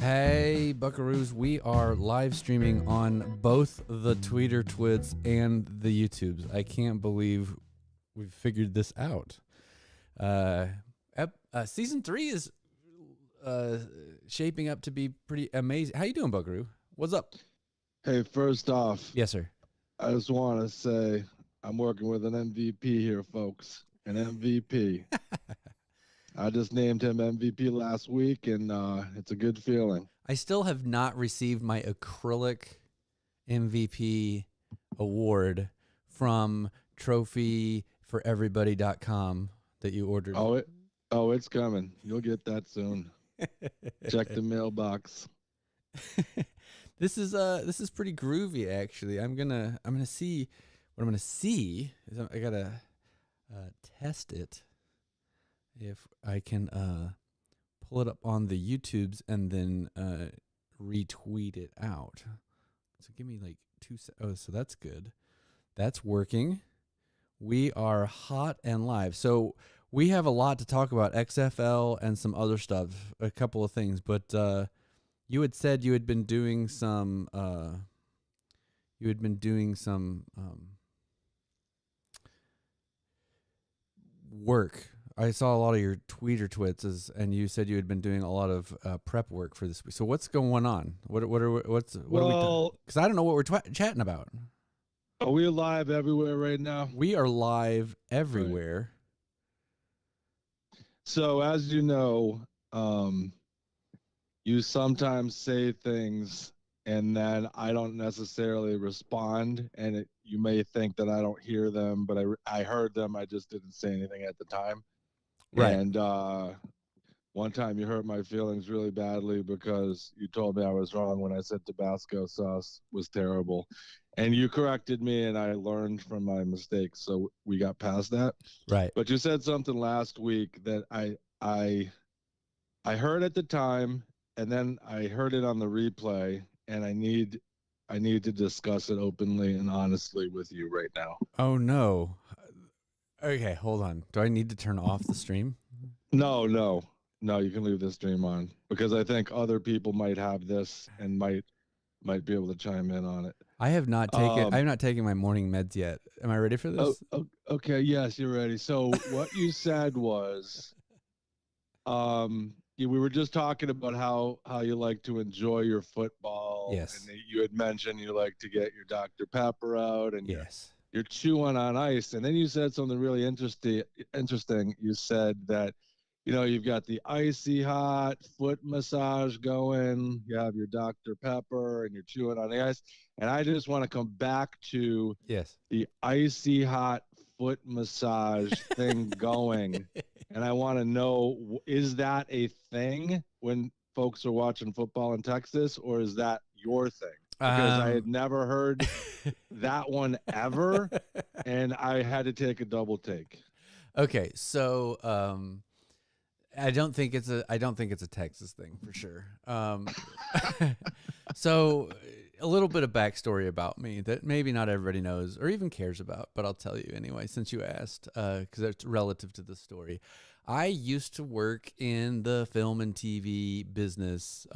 Hey, Buckaroos, we are live streaming on both the Twitter Twits and the YouTubes. I can't believe we've figured this out. Season 3 is shaping up to be pretty amazing. How you doing, Buckaroo? What's up? Hey, first off, Yes, sir. I just want to say I'm working with an MVP here, folks. An MVP. I just named him MVP last week, and it's a good feeling. I still have not received my acrylic MVP award from trophyforeverybody.com that you ordered. Oh, it's coming. You'll get that soon. Check the mailbox. This is pretty groovy, actually. I'm gonna see what I'm gonna see is I gotta test it if I can pull it up on the YouTubes and then retweet it out. So give me like 2 seconds. Oh, so that's good. That's working. We are hot and live. So we have a lot to talk about, XFL and some other stuff, a couple of things. But you had said you had been doing some work. I saw a lot of your Twitter twits, and you said you had been doing a lot of prep work for this week. So what's going on? What are we doing? Because I don't know what we're chatting about. Are we live everywhere right now? We are live everywhere. Right. So as you know, you sometimes say things and then I don't necessarily respond, and you may think that I don't hear them, but I heard them. I just didn't say anything at the time. Right. And one time you hurt my feelings really badly because you told me I was wrong when I said Tabasco sauce was terrible. And you corrected me, and I learned from my mistakes. So we got past that. Right. But you said something last week that I heard at the time, and then I heard it on the replay, and I need to discuss it openly and honestly with you right now. Oh no. Okay, hold on. Do I need to turn off the stream? No, you can leave the stream on, because I think other people might have this and might be able to chime in on it. I have not taken my morning meds yet. Am I ready for this? Okay, yes, you're ready. So what you said was, we were just talking about how you like to enjoy your football. Yes. And you had mentioned you like to get your Dr. Pepper out, and yes, you're chewing on ice. And then you said something really interesting. You said that, you've got the icy hot foot massage going. You have your Dr. Pepper, and you're chewing on the ice. And I just want to come back to the icy hot foot massage thing going. And I want to know, is that a thing when folks are watching football in Texas, or is that your thing? Because I had never heard that one ever, and I had to take a double take. Okay, so I don't think it's a Texas thing for sure. So a little bit of backstory about me that maybe not everybody knows or even cares about, but I'll tell you anyway since you asked, because it's relative to the story. I used to work in the film and TV business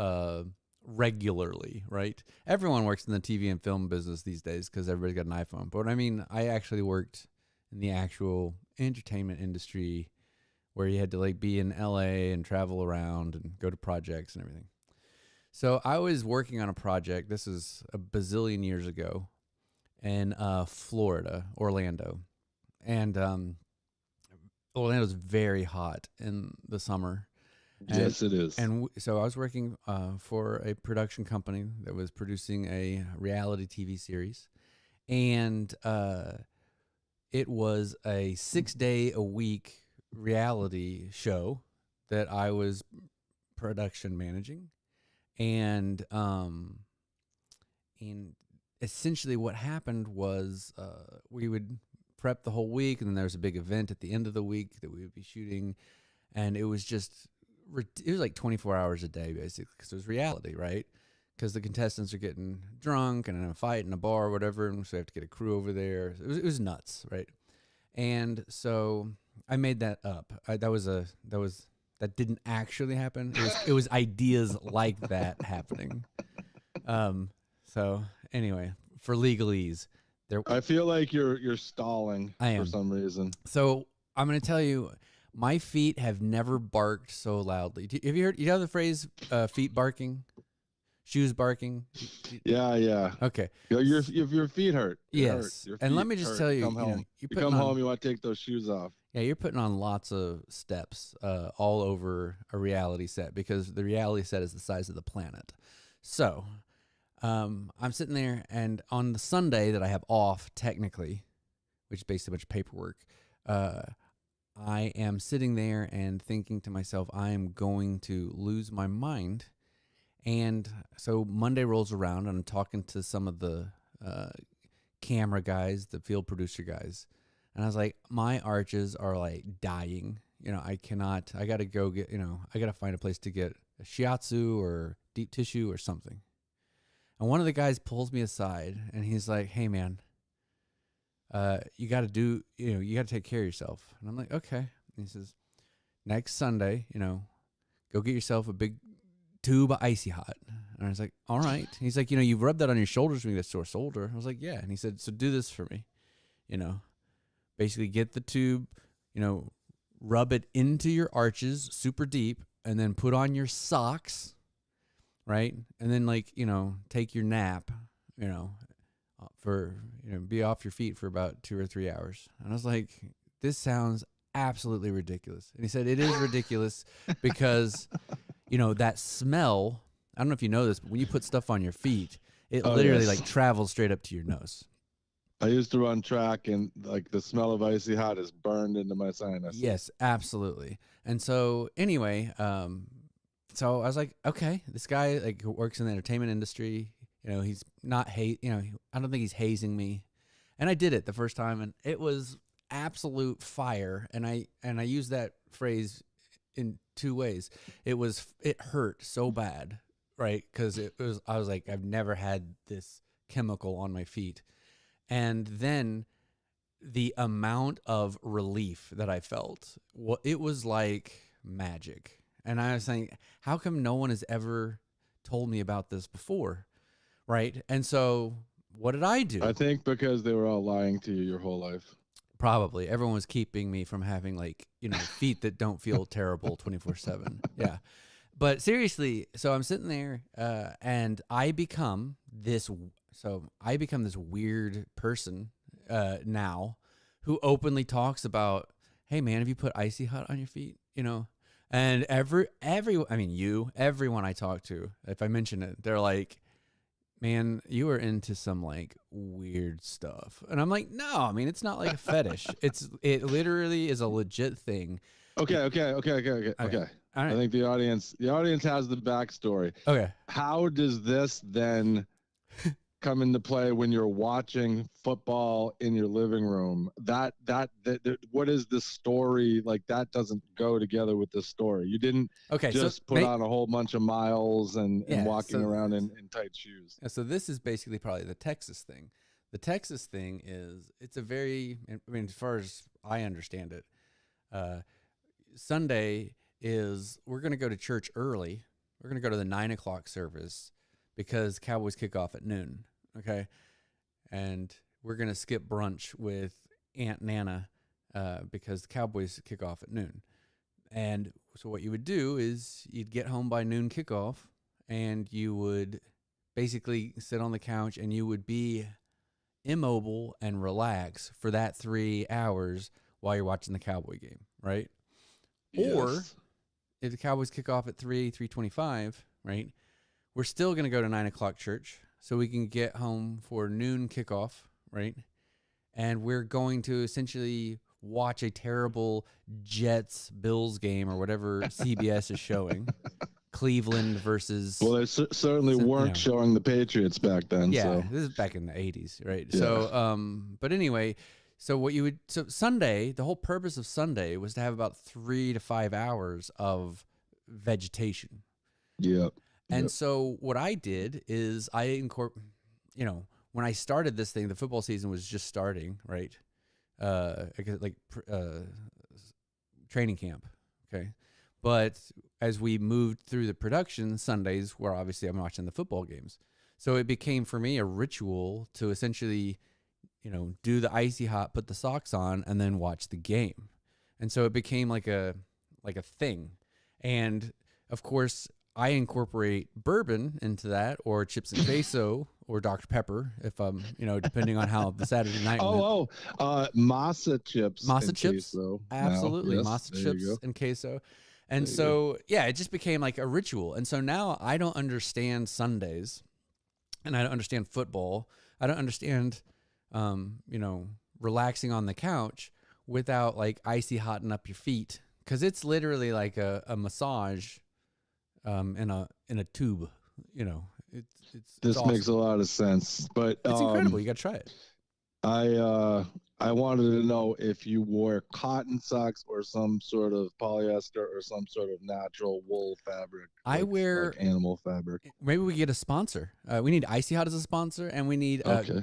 regularly, right? Everyone works in the TV and film business these days because everybody's got an iPhone. But I mean, I actually worked in the actual entertainment industry where you had to like be in LA and travel around and go to projects and everything. So I was working on a project. This is a bazillion years ago in Florida, Orlando. And Orlando's very hot in the summer. Yes, it is. And so I was working for a production company that was producing a reality TV series. And it was a 6-day-a-week reality show that I was production managing. And essentially what happened was we would prep the whole week, and then there was a big event at the end of the week that we would be shooting. And it was like 24 hours a day, basically, because it was reality, right? Because the contestants are getting drunk and in a fight in a bar or whatever, and so we have to get a crew over there. It was nuts, right? And so I made that up. That was that didn't actually happen. It was ideas like that happening. So anyway, for legalese, there I feel like you're stalling I for am. some reason. So I'm going to tell you, my feet have never barked so loudly. Have you heard? You know the phrase "feet barking, shoes barking"? Yeah. Okay. Your feet hurt. It hurt. Yes. Your And let feet me just hurt. tell You you, come home. you're You putting come on home. You want to take those shoes off. yeah, you're putting on lots of steps all over a reality set because the reality set is the size of the planet. So I'm sitting there, and on the Sunday that I have off, technically, which is basically a bunch of paperwork, I am sitting there and thinking to myself, I am going to lose my mind. And so Monday rolls around, and I'm talking to some of the camera guys, the field producer guys. And I was like, my arches are like dying. I got to go get, I got to find a place to get a shiatsu or deep tissue or something. And one of the guys pulls me aside, and he's like, hey, man, you got to you got to take care of yourself. And I'm like, okay. And he says, next Sunday, go get yourself a big tube of Icy Hot. And I was like, all right. And he's like, you've rubbed that on your shoulders when you get a sore shoulder. I was like, yeah. And he said, so do this for me, basically get the tube, rub it into your arches super deep, and then put on your socks, right? And then take your nap, for, be off your feet for about 2 or 3 hours. And I was like, this sounds absolutely ridiculous. And he said, it is ridiculous because, that smell, I don't know if you know this, but when you put stuff on your feet, it literally travels straight up to your nose. I used to run track, and the smell of Icy Hot is burned into my sinuses. Yes, absolutely. And so anyway, so I was like, okay, this guy who works in the entertainment industry, he's not I don't think he's hazing me. And I did it the first time, and it was absolute fire. And I use that phrase in two ways. It hurt so bad, right? Because I was like, I've never had this chemical on my feet. And then the amount of relief that I felt, it was like magic. And I was saying, how come no one has ever told me about this before? Right. And so what did I do? I think because they were all lying to you your whole life. Probably. Everyone was keeping me from having feet that don't feel terrible 24/7. Yeah. But seriously, so I'm sitting there and I become this weird person now who openly talks about, hey man, have you put Icy Hot on your feet? And everyone I talk to, if I mention it, they're like, man, you are into some weird stuff. And I'm like, no, I mean, it's not like a fetish. It literally is a legit thing. Okay. All right. I think the audience has the backstory. Okay. How does this then come into play when you're watching football in your living room? That what is the story? That doesn't go together with the story. You didn't just put on a whole bunch of miles and walking around in tight shoes. So this is basically probably the Texas thing. The Texas thing is, it's a very, as far as I understand it, Sunday is, we're going to go to church early. We're going to go to the 9 o'clock service because Cowboys kick off at noon. Okay. And we're going to skip brunch with Aunt Nana because the Cowboys kick off at noon. And so what you would do is you'd get home by noon kickoff, and you would basically sit on the couch and you would be immobile and relax for that 3 hours while you're watching the Cowboy game, right? Yes. Or if the Cowboys kick off at 3:25, right, we're still going to go to 9 o'clock church so we can get home for noon kickoff, right? And we're going to essentially watch a terrible Jets-Bills game or whatever CBS is showing. Cleveland versus... Well, they certainly weren't showing the Patriots back then. Yeah, so. This is back in the 80s, right? Yeah. So, but anyway, so Sunday, the whole purpose of Sunday was to have about 3 to 5 hours of vegetation. Yep. And so what I did is when I started this thing, the football season was just starting, right? Training camp. Okay. But as we moved through the production, Sundays where obviously I'm watching the football games. So it became for me a ritual to essentially, do the icy hot, put the socks on, and then watch the game. And so it became like a thing. And of course, I incorporate bourbon into that, or chips and queso, or Dr. Pepper, if I'm, depending on how the Saturday night went. Masa chips Masa and chips, queso. absolutely, Yes, masa there you chips go. and queso. And There you so, yeah, it just became like a ritual. And so now I don't understand Sundays, and I don't understand football. I don't understand, relaxing on the couch without like icy hotting up your feet, because it's literally like a massage, in a tube. It's This awesome. makes a lot of sense, but It's incredible. You got to try it. I wanted to know if you wore cotton socks or some sort of polyester or some sort of natural wool fabric. I wear like animal fabric. Maybe we get a sponsor. We need Icy Hot as a sponsor, and we need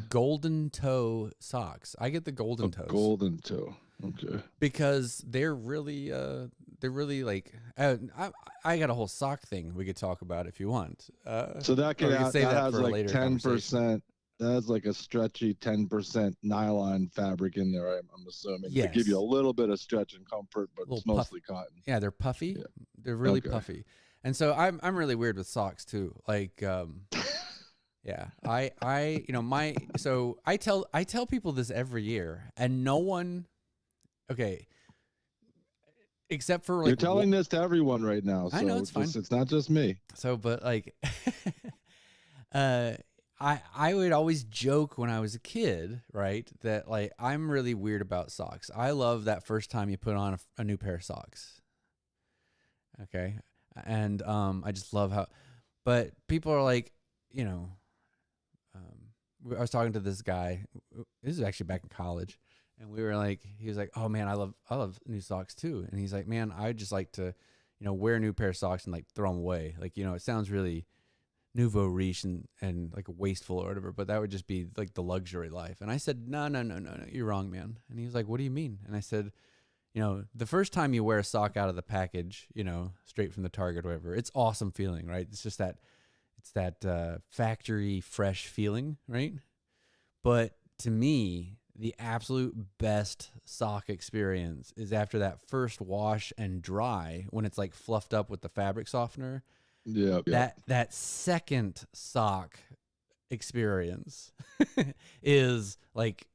Golden Toe socks. I get the Golden Toes. Golden Toe. Okay. Because they're really like, I got a whole sock thing we could talk about if you want. So that could save that has for a like later 10%. That has like a stretchy 10% nylon fabric in there. I'm assuming to give you a little bit of stretch and comfort, but it's mostly cotton. Yeah, they're puffy. Yeah. They're really puffy. And so I'm really weird with socks too. Like, yeah, I tell people this every year, and no one, except for like, you're telling this to everyone right now. So I know it's fine. It's not just me. So, but like, I would always joke when I was a kid, right, that like I'm really weird about socks. I love that first time you put on a new pair of socks. Okay. And I just love how, but people are like, I was talking to this guy. This is actually back in college, and we were like, he was like, "Oh man, I love new socks too." And he's like, "Man, I just like to, wear a new pair of socks and like throw them away. Like, it sounds really nouveau riche and like wasteful or whatever, but that would just be like the luxury life." And I said, "No, you're wrong, man." And he was like, "What do you mean?" And I said, the first time you wear a sock out of the package, straight from the Target or whatever, it's awesome feeling, right? It's just that, factory fresh feeling, right? But to me, the absolute best sock experience is after that first wash and dry, when it's like fluffed up with the fabric softener. Yeah. That second sock experience is like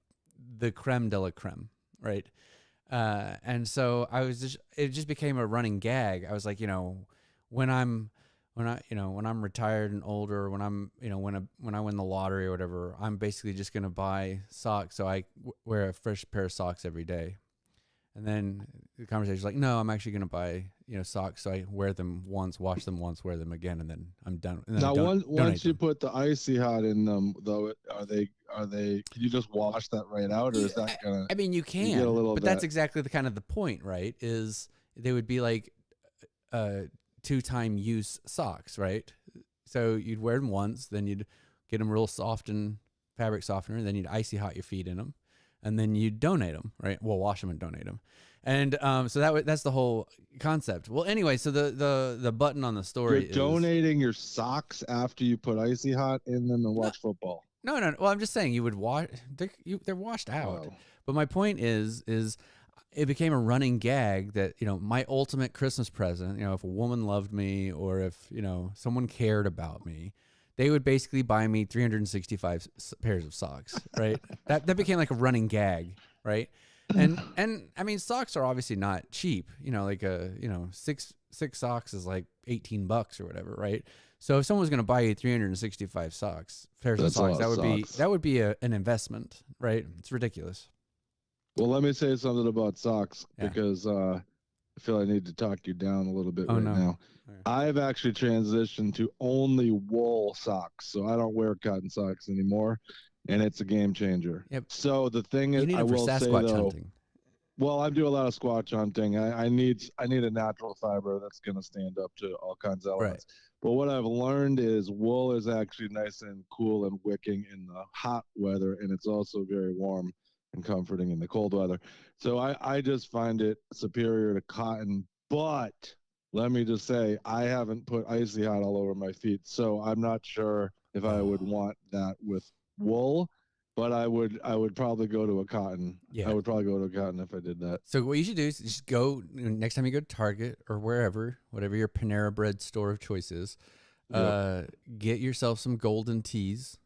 the creme de la creme, right? And so it just became a running gag. I was like, when I'm retired and older, when I win the lottery or whatever, I'm basically just going to buy socks. So I wear a fresh pair of socks every day. And then the conversation's like, no, I'm actually going to buy, socks. So I wear them once, wash them once, wear them again, and then I'm done. And then now, once you put the icy hot in them, though, are they? Can you just wash that right out, or is that gonna? I mean, you can, but that's exactly the kind of the point, right? Is they would be like, 2-time use socks, right? So you'd wear them once, then you'd get them real soft and fabric softener, and then you'd icy hot your feet in them, and then you'd donate them, right? Well, wash them and donate them. And so that's the whole concept. Well, anyway, so the button on the story is donating your socks after you put icy hot in them and watch football. No. Well, I'm just saying you would wash. They're washed out. Wow. But my point is it became a running gag that, my ultimate Christmas present, if a woman loved me or if, someone cared about me, they would basically buy me 365 pairs of socks, right? that became like a running gag, right? And I mean, socks are obviously not cheap, like six socks is like $18 or whatever, right? So if someone was going to buy you 365 pairs of socks, that would be an investment, right? It's ridiculous. Well, let me say something about socks because I feel I need to talk you down a little bit now. I've actually transitioned to only wool socks, so I don't wear cotton socks anymore, and it's a game changer. Yep. So the thing is, I will say though, hunting. Well, I do a lot of Squatch hunting. I need a natural fiber that's going to stand up to all kinds of elements. Right. But what I've learned is wool is actually nice and cool and wicking in the hot weather, and it's also very warm and comforting in the cold weather. So I just find it superior to cotton. But let me just say, I haven't put icy hot all over my feet, so I'm not sure if I would Oh, want that with wool, but I would probably go to a cotton. I yeah. would probably go to a cotton if I did that. So what you should do is just go next time you go to Target or wherever, whatever your Panera Bread store of choice is. Yep. Uh, get yourself some golden teas,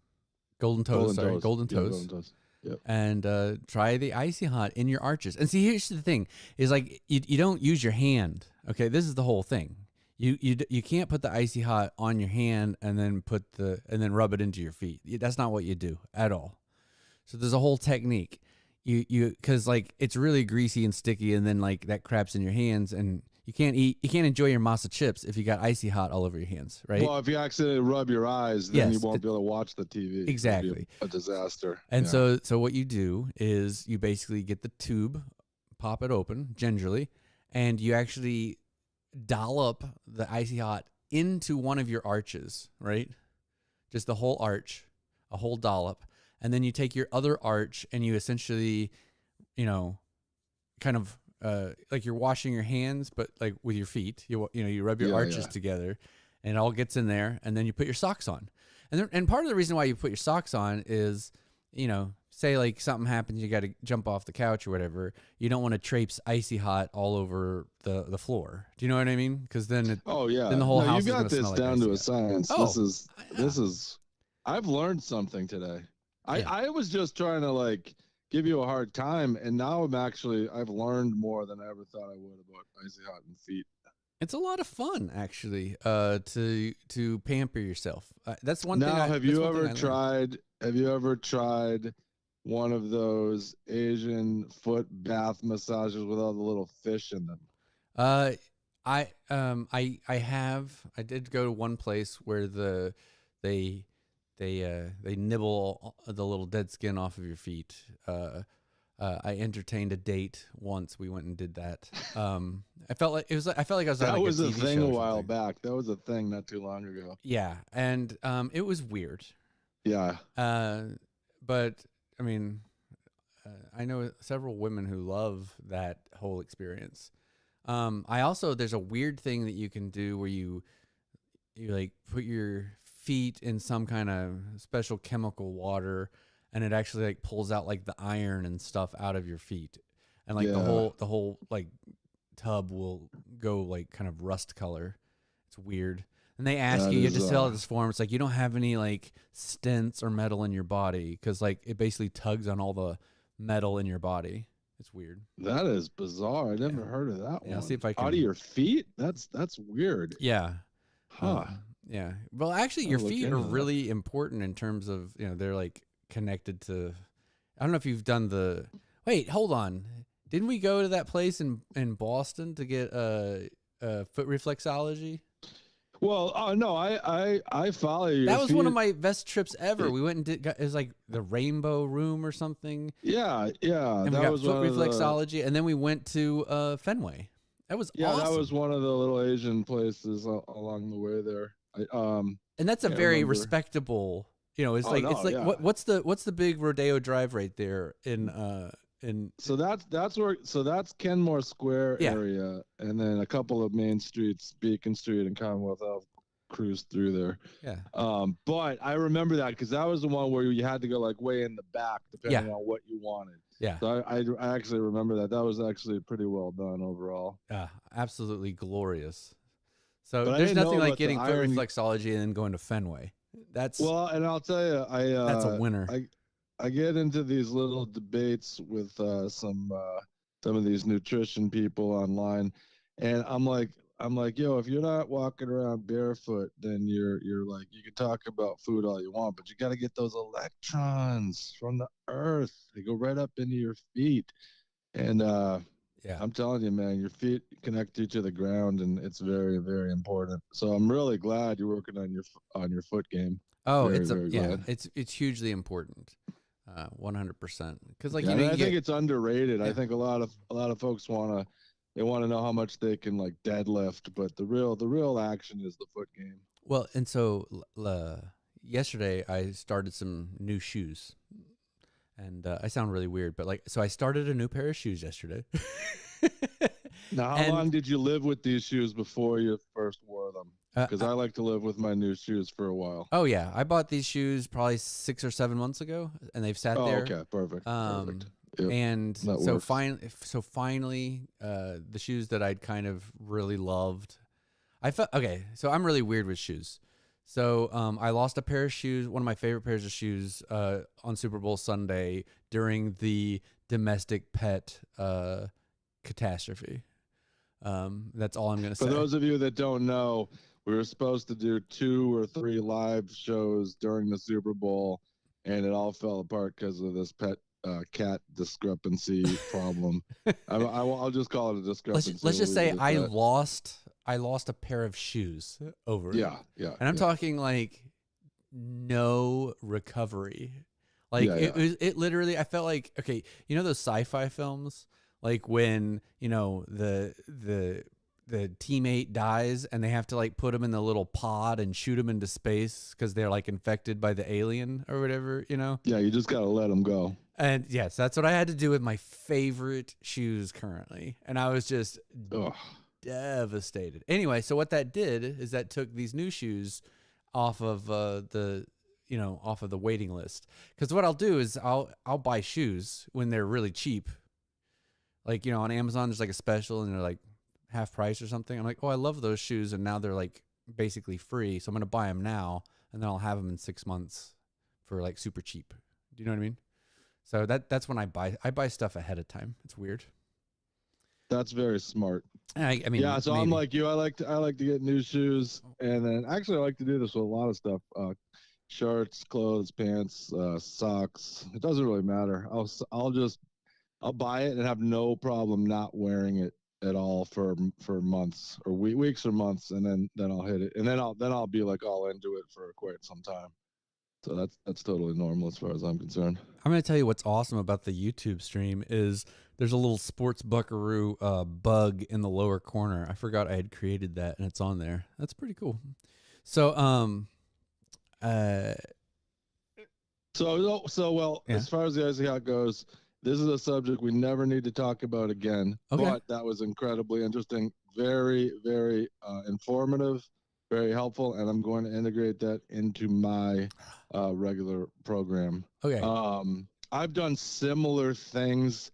golden toes. Golden Sorry, toes. golden Yeah, golden toes, toes. Yep. and try the icy hot in your arches. And see, here's the thing: is like you don't use your hand. Okay, this is the whole thing. You can't put the icy hot on your hand and then rub it into your feet. That's not what you do at all. So there's a whole technique. You because like it's really greasy and sticky, and then like that crap's in your hands, and you can't enjoy your masa chips if you got icy hot all over your hands, right? Well, if you accidentally rub your eyes, then you Yes, won't be able to watch the TV. exactly. It'll be a disaster. And Yeah. so what you do is you basically get the tube, pop it open gingerly, and you actually dollop the icy hot into one of your arches, right? Just the whole arch, a whole dollop. And then you take your other arch and you essentially, kind of like you're washing your hands, but like with your feet. You rub your Yeah, arches yeah. together, and it all gets in there. And then you put your socks on. And part of the reason why you put your socks on is, say like something happens, you got to jump off the couch or whatever. You don't want to traipse icy hot all over the floor. Do you know what I mean? Because then Oh yeah. then the whole No, house you is going got to this smell like down icy to a hot. science. Oh, This is I've learned something today. yeah. I was just trying to like give you a hard time, and now I've learned more than I ever thought I would about icy hot and feet. It's a lot of fun, actually, to pamper yourself. That's one thing. Now, That's one thing I learned. have you ever tried one of those Asian foot bath massages with all the little fish in them? Uh, I did go to one place where they they nibble the little dead skin off of your feet. I entertained a date once. We went and did that. I felt like I felt like I was on That like was a a TV thing show a or while something. back. That was a thing not too long ago. Yeah, and it was weird. Yeah. But I mean, I know several women who love that whole experience. I also there's a weird thing that you can do where you like put your feet in some kind of special chemical water, and it actually like pulls out like the iron and stuff out of your feet, and like Yeah. the whole like tub will go like kind of rust color. It's weird. And they ask That you have to is fill out this form. It's like you don't have any like stents or metal in your body because like it basically tugs on all the metal in your body. It's weird. that is bizarre. I Yeah. never heard of that Yeah, I'll see one. if I Out of can. your feet? That's weird. Yeah. Huh. Yeah. Well, actually, I'll your look feet are into that. really important in terms of, they're like connected to. I don't know if you've done the. Wait, hold on. Didn't we go to that place in Boston to get foot reflexology? Well, no, I follow your That was feet. one of my best trips ever. We went and it was like the Rainbow Room or something. Yeah, yeah. And we That got was foot one of the reflexology. And then we went to Fenway. That was yeah, that was awesome. one of the little Asian places along the way there. And that's a Can't very remember. respectable, it's Oh like no, yeah. what's the big Rodeo Drive right there in So that's Kenmore Square yeah. area, and then a couple of main streets, Beacon Street and Commonwealth Ave, cruise through there. Yeah. But I remember that because that was the one where you had to go like way in the back, depending Yeah. on what you wanted. Yeah. So I actually remember that. That was actually pretty well done overall. Absolutely glorious. So But I there's didn't nothing know like about the getting foot iron. reflexology and then going to Fenway. That's Well, and I'll tell you, that's a winner. I get into these little debates with some of these nutrition people online, and I'm like, yo, if you're not walking around barefoot, then you're like, you can talk about food all you want, but you got to get those electrons from the earth. They go right up into your feet, and Yeah. I'm telling you, man, your feet connect you to the ground, and it's very, very important. So I'm really glad you're working on your foot game. Oh, Very, very glad. it's hugely important. 100%. Cuz like Yeah, and you I think get it's underrated. yeah. I think a lot of folks they want to know how much they can like deadlift, but the real action is the foot game. Well, and so yesterday I started some new shoes. And I sound really weird, but like so I started a new pair of shoes yesterday. Now, how And long did you live with these shoes before you first wore them? uh, Because uh, I like to live with my new shoes for a while. oh yeah, I bought these shoes probably 6 or 7 months ago, and they've sat Oh, there. okay, perfect, perfect. Um, Yep, and that so works. finally, the shoes that I'd kind of really loved. I felt okay. So I'm really weird with shoes. So I lost a pair of shoes, one of my favorite pairs of shoes, on Super Bowl Sunday during the domestic pet catastrophe. That's all I'm gonna For say. those of you that don't know, we were supposed to do 2 or 3 live shows during the Super Bowl, and it all fell apart because of this pet cat discrepancy problem. I'll just call it a discrepancy. Let's We'll just leave say it at that. I lost a pair of shoes over it, Yeah, yeah, and I'm yeah, talking like no recovery. Like yeah, yeah. it literally. I felt like, okay, you know those sci-fi films, like when the teammate dies and they have to like put him in the little pod and shoot him into space because they're like infected by the alien or whatever, you know. Yeah, you just gotta let them go. And yes, that's what I had to do with my favorite shoes currently, and I was just Ugh. devastated. Anyway, so what that did is that took these new shoes off of off of the waiting list. Because what I'll do is I'll buy shoes when they're really cheap. Like, on Amazon there's like a special and they're like half price or something. I'm like, oh, I love those shoes, and now they're like basically free, so I'm gonna buy them now, and then I'll have them in 6 months for like super cheap. Do you know what I mean? So that's when I buy stuff ahead of time. It's weird. That's very smart. I mean, Yeah, so I'm maybe. like you. I like to get new shoes, and then actually I like to do this with a lot of stuff: shirts, clothes, pants, socks. It doesn't really matter. I'll buy it and have no problem not wearing it at all for months or weeks or months, and then I'll hit it, and then I'll be like all into it for quite some time. So that's totally normal as far as I'm concerned. I'm going to tell you what's awesome about the YouTube stream is there's a little sports buckaroo bug in the lower corner. I forgot I had created that, and it's on there. That's pretty cool. So uh Well, yeah. as far as the icy hot goes, this is a subject we never need to talk about again. Okay. But that was incredibly interesting, very, very informative, very helpful, and I'm going to integrate that into my regular program. Okay. I've done similar things,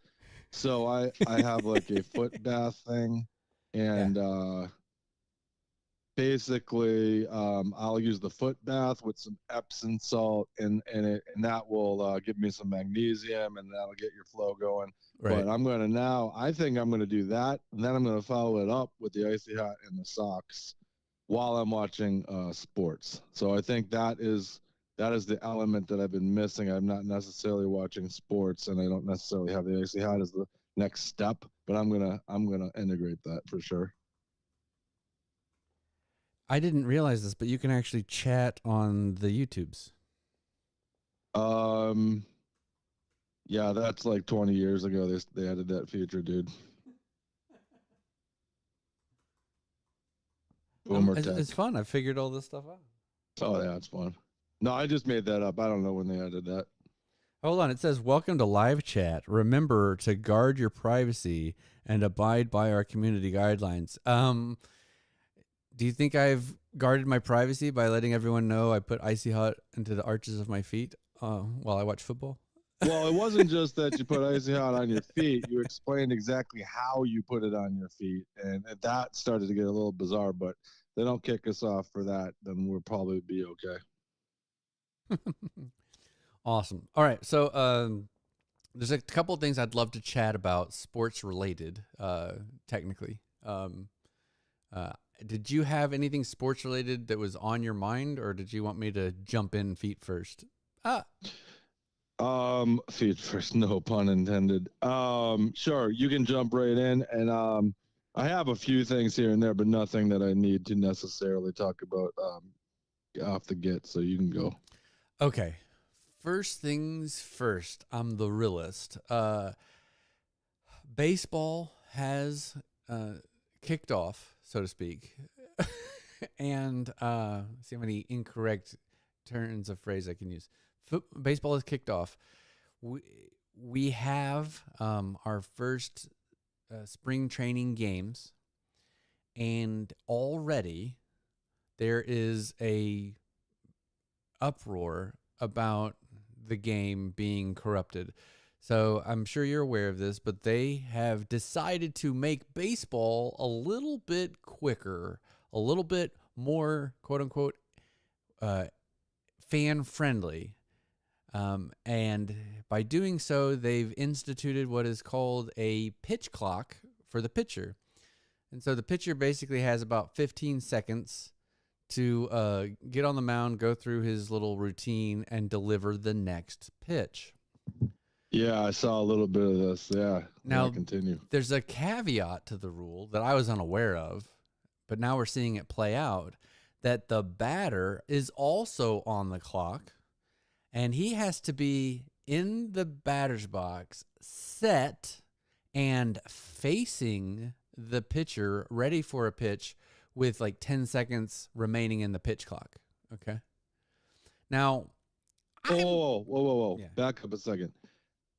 so I have like a foot bath thing, Yeah. and basically I'll use the foot bath with some Epsom salt in it, and that will give me some magnesium, and that'll get your flow going. Right. But I think I'm going to do that, and then I'm going to follow it up with the icy hot and the socks while I'm watching sports. So I think that is the element that I've been missing. I'm not necessarily watching sports, and I don't necessarily have the icy hot as the next step, but I'm gonna integrate that for sure. I didn't realize this, but you can actually chat on the YouTubes. Yeah, that's like 20 years ago. They added that feature, dude. Boomer tech. It's fun. I figured all this stuff out. Oh yeah, it's fun. No, I just made that up. I don't know when they added that. Hold on. It says, welcome to live chat. Remember to guard your privacy and abide by our community guidelines. Do you think I've guarded my privacy by letting everyone know I put icy hot into the arches of my feet while I watch football? Well, it wasn't just that you put icy hot on your feet. You explained exactly how you put it on your feet, and that started to get a little bizarre. But they don't kick us off for that, then we'll probably be okay. Awesome. All right. So there's a couple of things I'd love to chat about, sports related, technically. Did you have anything sports related that was on your mind, or did you want me to jump in feet first? Feet first, no pun intended. Sure, you can jump right in, and I have a few things here and there, but nothing that I need to necessarily talk about off the get. So you can go. Okay. First things first. I'm the realist. Baseball has kicked off, so to speak, and see how many incorrect turns of phrase I can use. Baseball has kicked off. We have our first spring training games, and already there is a uproar about the game being corrupted. So I'm sure you're aware of this, but they have decided to make baseball a little bit quicker, a little bit more, quote unquote, fan friendly. And by doing so, they've instituted what is called a pitch clock for the pitcher. And so the pitcher basically has about 15 seconds to get on the mound, go through his little routine, and deliver the next pitch. Yeah, I saw a little bit of this. Yeah. Now, continue. There's a caveat to the rule that I was unaware of, but now we're seeing it play out, that the batter is also on the clock, and he has to be in the batter's box, set and facing the pitcher, ready for a pitch, with like 10 seconds remaining in the pitch clock. Okay. Now, whoa. Yeah. Back up a second.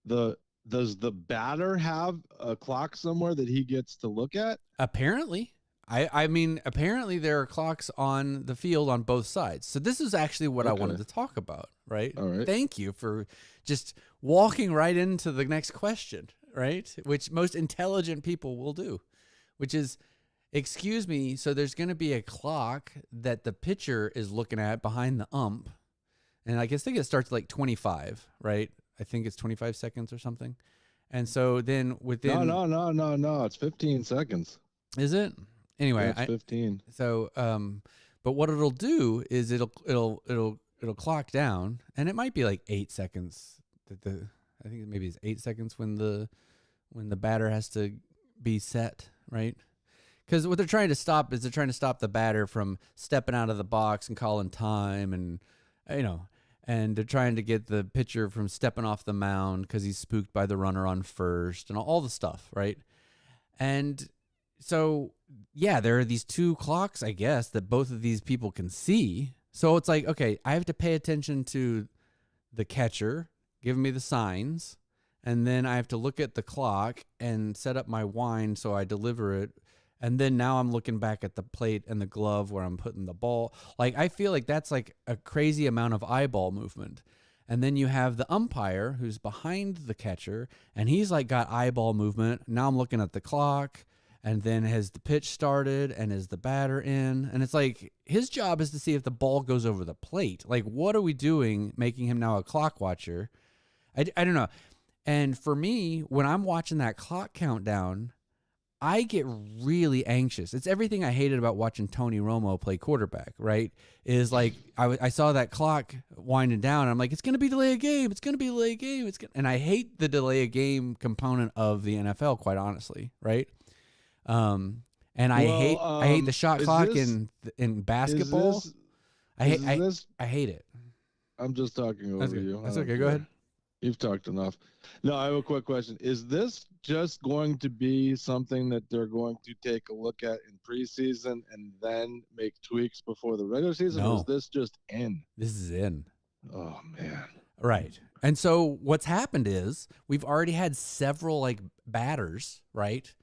Does the batter have a clock somewhere that he gets to look at? Apparently. I mean, apparently there are clocks on the field on both sides. So this is actually what I wanted to talk about, right? All right. Thank you for just walking right into the next question, right? Which most intelligent people will do, which is, excuse me, so there's going to be a clock that the pitcher is looking at behind the ump. And I think it starts like 25, right? I think it's 25 seconds or something. And so then within... No. It's 15 seconds. Is it? Anyway, it's 15. So, but what it'll do is it'll clock down, and it might be like 8 seconds. I think maybe it's 8 seconds when the batter has to be set, right? Because what they're trying to stop is the batter from stepping out of the box and calling time, and and they're trying to get the pitcher from stepping off the mound because he's spooked by the runner on first, and all the stuff, right? And so, yeah, there are these two clocks, I guess, that both of these people can see. So it's like, okay, I have to pay attention to the catcher giving me the signs, and then I have to look at the clock and set up my wind so I deliver it. And then now I'm looking back at the plate and the glove where I'm putting the ball. Like, I feel like that's like a crazy amount of eyeball movement. And then you have the umpire who's behind the catcher, and he's like got eyeball movement. Now I'm looking at the clock, and then has the pitch started, and is the batter in? And it's like his job is to see if the ball goes over the plate. Like, what are we doing making him now a clock watcher? I don't know. And for me, when I'm watching that clock countdown, I get really anxious. It's everything I hated about watching Tony Romo play quarterback, right? Is like, I saw that clock winding down, and I'm like, it's going to be delay a game. It's going to be delay a game. And I hate the delay a game component of the NFL, quite honestly, right? And I hate the shot clock in basketball. I hate it. I'm just talking over you. That's okay. Go ahead. You've talked enough. No, I have a quick question. Is this just going to be something that they're going to take a look at in preseason and then make tweaks before the regular season? No. Or is this just in? This is in. Oh, man. Right. And so what's happened is we've already had several like batters, right,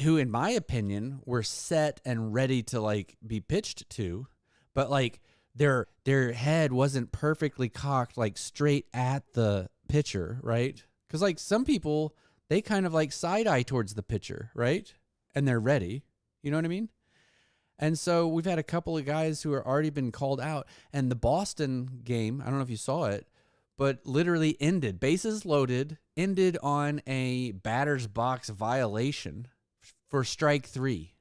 who, in my opinion, were set and ready to like be pitched to, but like their head wasn't perfectly cocked like straight at the pitcher, right? Because like some people, they kind of like side eye towards the pitcher, right? And they're ready. You know what I mean? And so we've had a couple of guys who are already been called out, and the Boston game, I don't know if you saw it, but literally ended, bases loaded, ended on a batter's box violation for strike 3.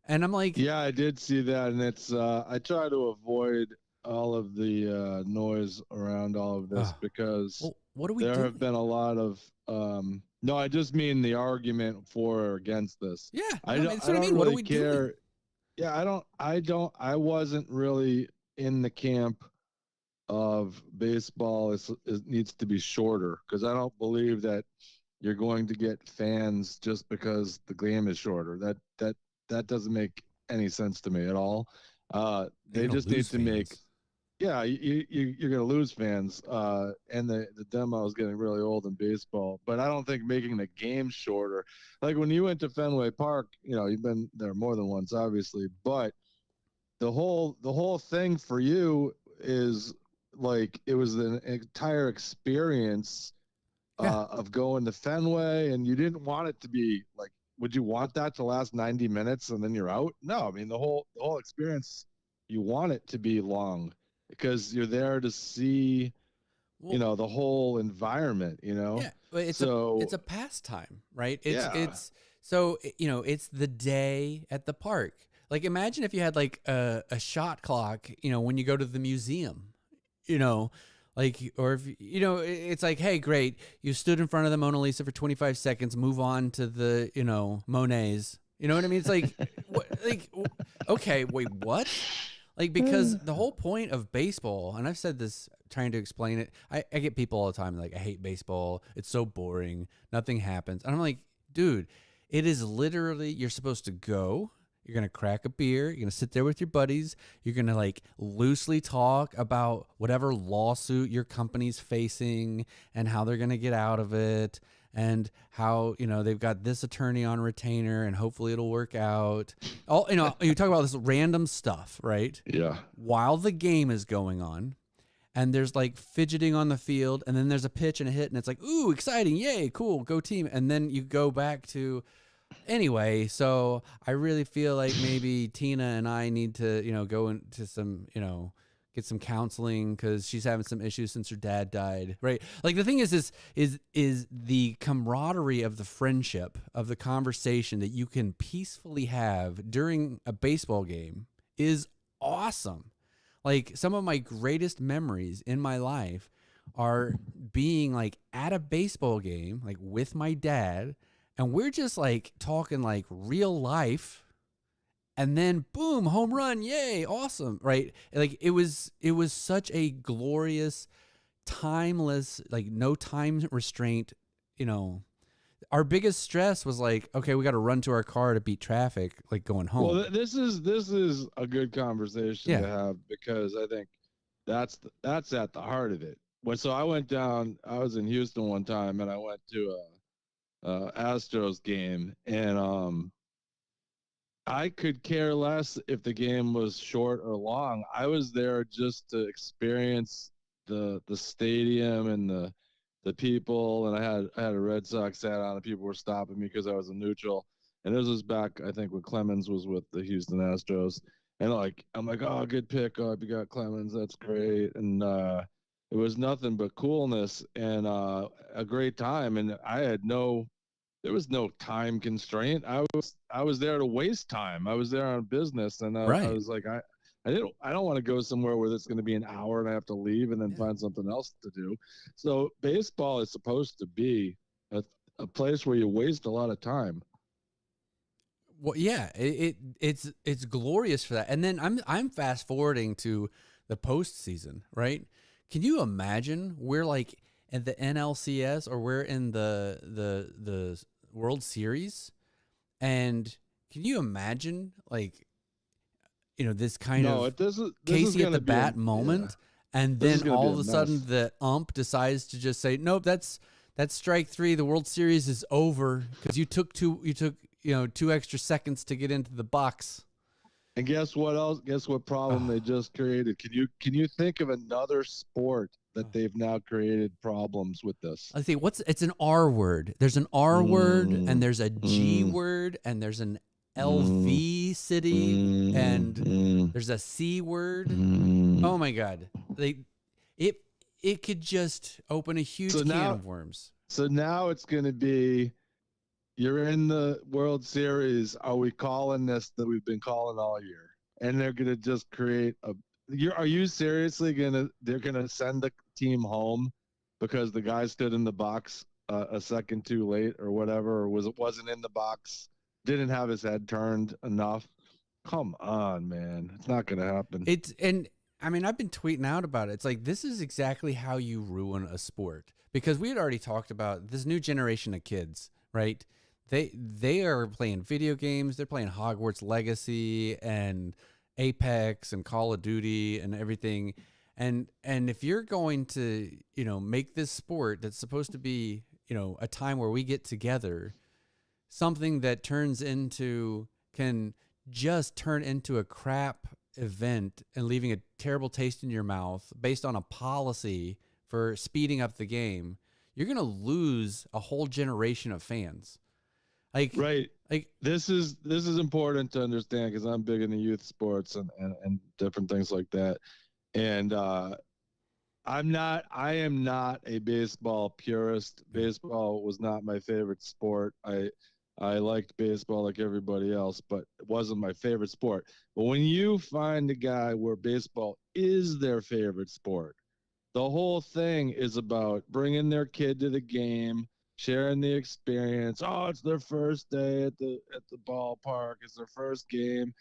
And I'm like, yeah, I did see that. And it's, I try to avoid all of the noise around all of this because well, what do we there do? have been a lot of, no, I just mean the argument for or against this. Yeah. I don't really what do we care. Doing? Yeah, I wasn't really in the camp of baseball it needs to be shorter, because I don't believe that you're going to get fans just because the game is shorter. That doesn't make any sense to me at all. They just need to make Yeah, you're gonna lose fans, and the demo is getting really old in baseball. But I don't think making the game shorter, like when you went to Fenway Park, you know, you've been there more than once, obviously, but the whole thing for you is like it was an entire experience Yeah. of going to Fenway, and you didn't want it to be like, would you want that to last 90 minutes and then you're out? No, I mean the whole experience, you want it to be long because you're there to see, Well, the whole environment, yeah, but So it's a pastime, right? yeah, It's so it's the day at the park. Like imagine if you had like a shot clock, when you go to the museum, you know, like or if it's like, hey, great, you stood in front of the Mona Lisa for 25 seconds, move on to the Monets. You know what I mean? It's like what okay, wait, what? Like because the whole point of baseball, and I've said this trying to explain it. I get people all the time like, I hate baseball. It's so boring. Nothing happens. And I'm like, dude, it is literally, you're supposed to go. You're going to crack a beer. You're going to sit there with your buddies. You're going to like loosely talk about whatever lawsuit your company's facing and how they're going to get out of it and how, they've got this attorney on retainer and hopefully it'll work out. All, you talk about this random stuff, right? yeah. While the game is going on, and there's like fidgeting on the field, and then there's a pitch and a hit, and it's like, ooh, exciting, yay, cool, go team. And then you go back to, anyway, so I really feel like maybe Tina and I need to, go into some, get some counseling because she's having some issues since her dad died, right? Like the thing is the camaraderie of the friendship, of the conversation that you can peacefully have during a baseball game is awesome. Like some of my greatest memories in my life are being like at a baseball game, like with my dad, and we're just like talking like real life, and then boom, home run, yay, awesome, right? Like it was such a glorious, timeless, like no time restraint, you know. Our biggest stress was like, okay, we got to run to our car to beat traffic, like going Well, home. this is a good conversation Yeah. to have because I think that's at the heart of it. So I went down. I was in Houston one time, and I went to a Astros game, and I could care less if the game was short or long. I was there just to experience the stadium and the people, and I had a Red Sox hat on, and people were stopping me because I was a neutral. And this was back, I think, when Clemens was with the Houston Astros. And like, I'm like, oh, good pick up. You got Clemens. That's great. And it was nothing but coolness and a great time. And there was no time constraint. I was there to waste time. I was there on business, and I Right. was like, I don't want to go somewhere where it's going to be an hour and I have to leave and then Yeah. find something else to do. So baseball is supposed to be a place where you waste a lot of time. Well, yeah, it's glorious for that. And then I'm fast forwarding to the postseason, right? Can you imagine we're like at the NLCS or we're in the World Series, and can you imagine like this kind No, of this is Casey at going the to be bat yeah. moment, and This then is going to be all a of a sudden mess. the ump decides to just say, nope, that's strike three. The World Series is over because you took 2 extra seconds to get into the box. And guess what else? Guess what problem they Oh, just created? Can you think of another sport that oh. they've now created problems with this? Let's see. It's an R word. There's an R word, and Mm, there's a G mm, word, and there's an mm, LV city, mm, and mm, there's a C word. mm. Oh my God! They it it could just open a So huge can now, of worms. so now it's going to be you're in the World Series. Are we calling this that we've been calling all year? And they're going to just create a. Are you seriously gonna? They're gonna send the team home because the guy stood in the box a second too late or whatever, or wasn't in the box, didn't have his head turned enough. Come on, man, it's not gonna happen. And I mean, I've been tweeting out about it. It's like this is exactly how you ruin a sport because we had already talked about this new generation of kids, right? They are playing video games. They're playing Hogwarts Legacy and Apex and Call of Duty and everything. And if you're going to, make this sport that's supposed to be, a time where we get together, something that can just turn into a crap event and leaving a terrible taste in your mouth based on a policy for speeding up the game, you're going to lose a whole generation of fans. Right. Like This is important to understand because I'm big into youth sports and different things like that. And I am not a baseball purist. Baseball was not my favorite sport. I liked baseball like everybody else, but it wasn't my favorite sport. But when you find a guy where baseball is their favorite sport, the whole thing is about bringing their kid to the game, sharing the experience. Oh, it's their first day at the ballpark. It's their first game.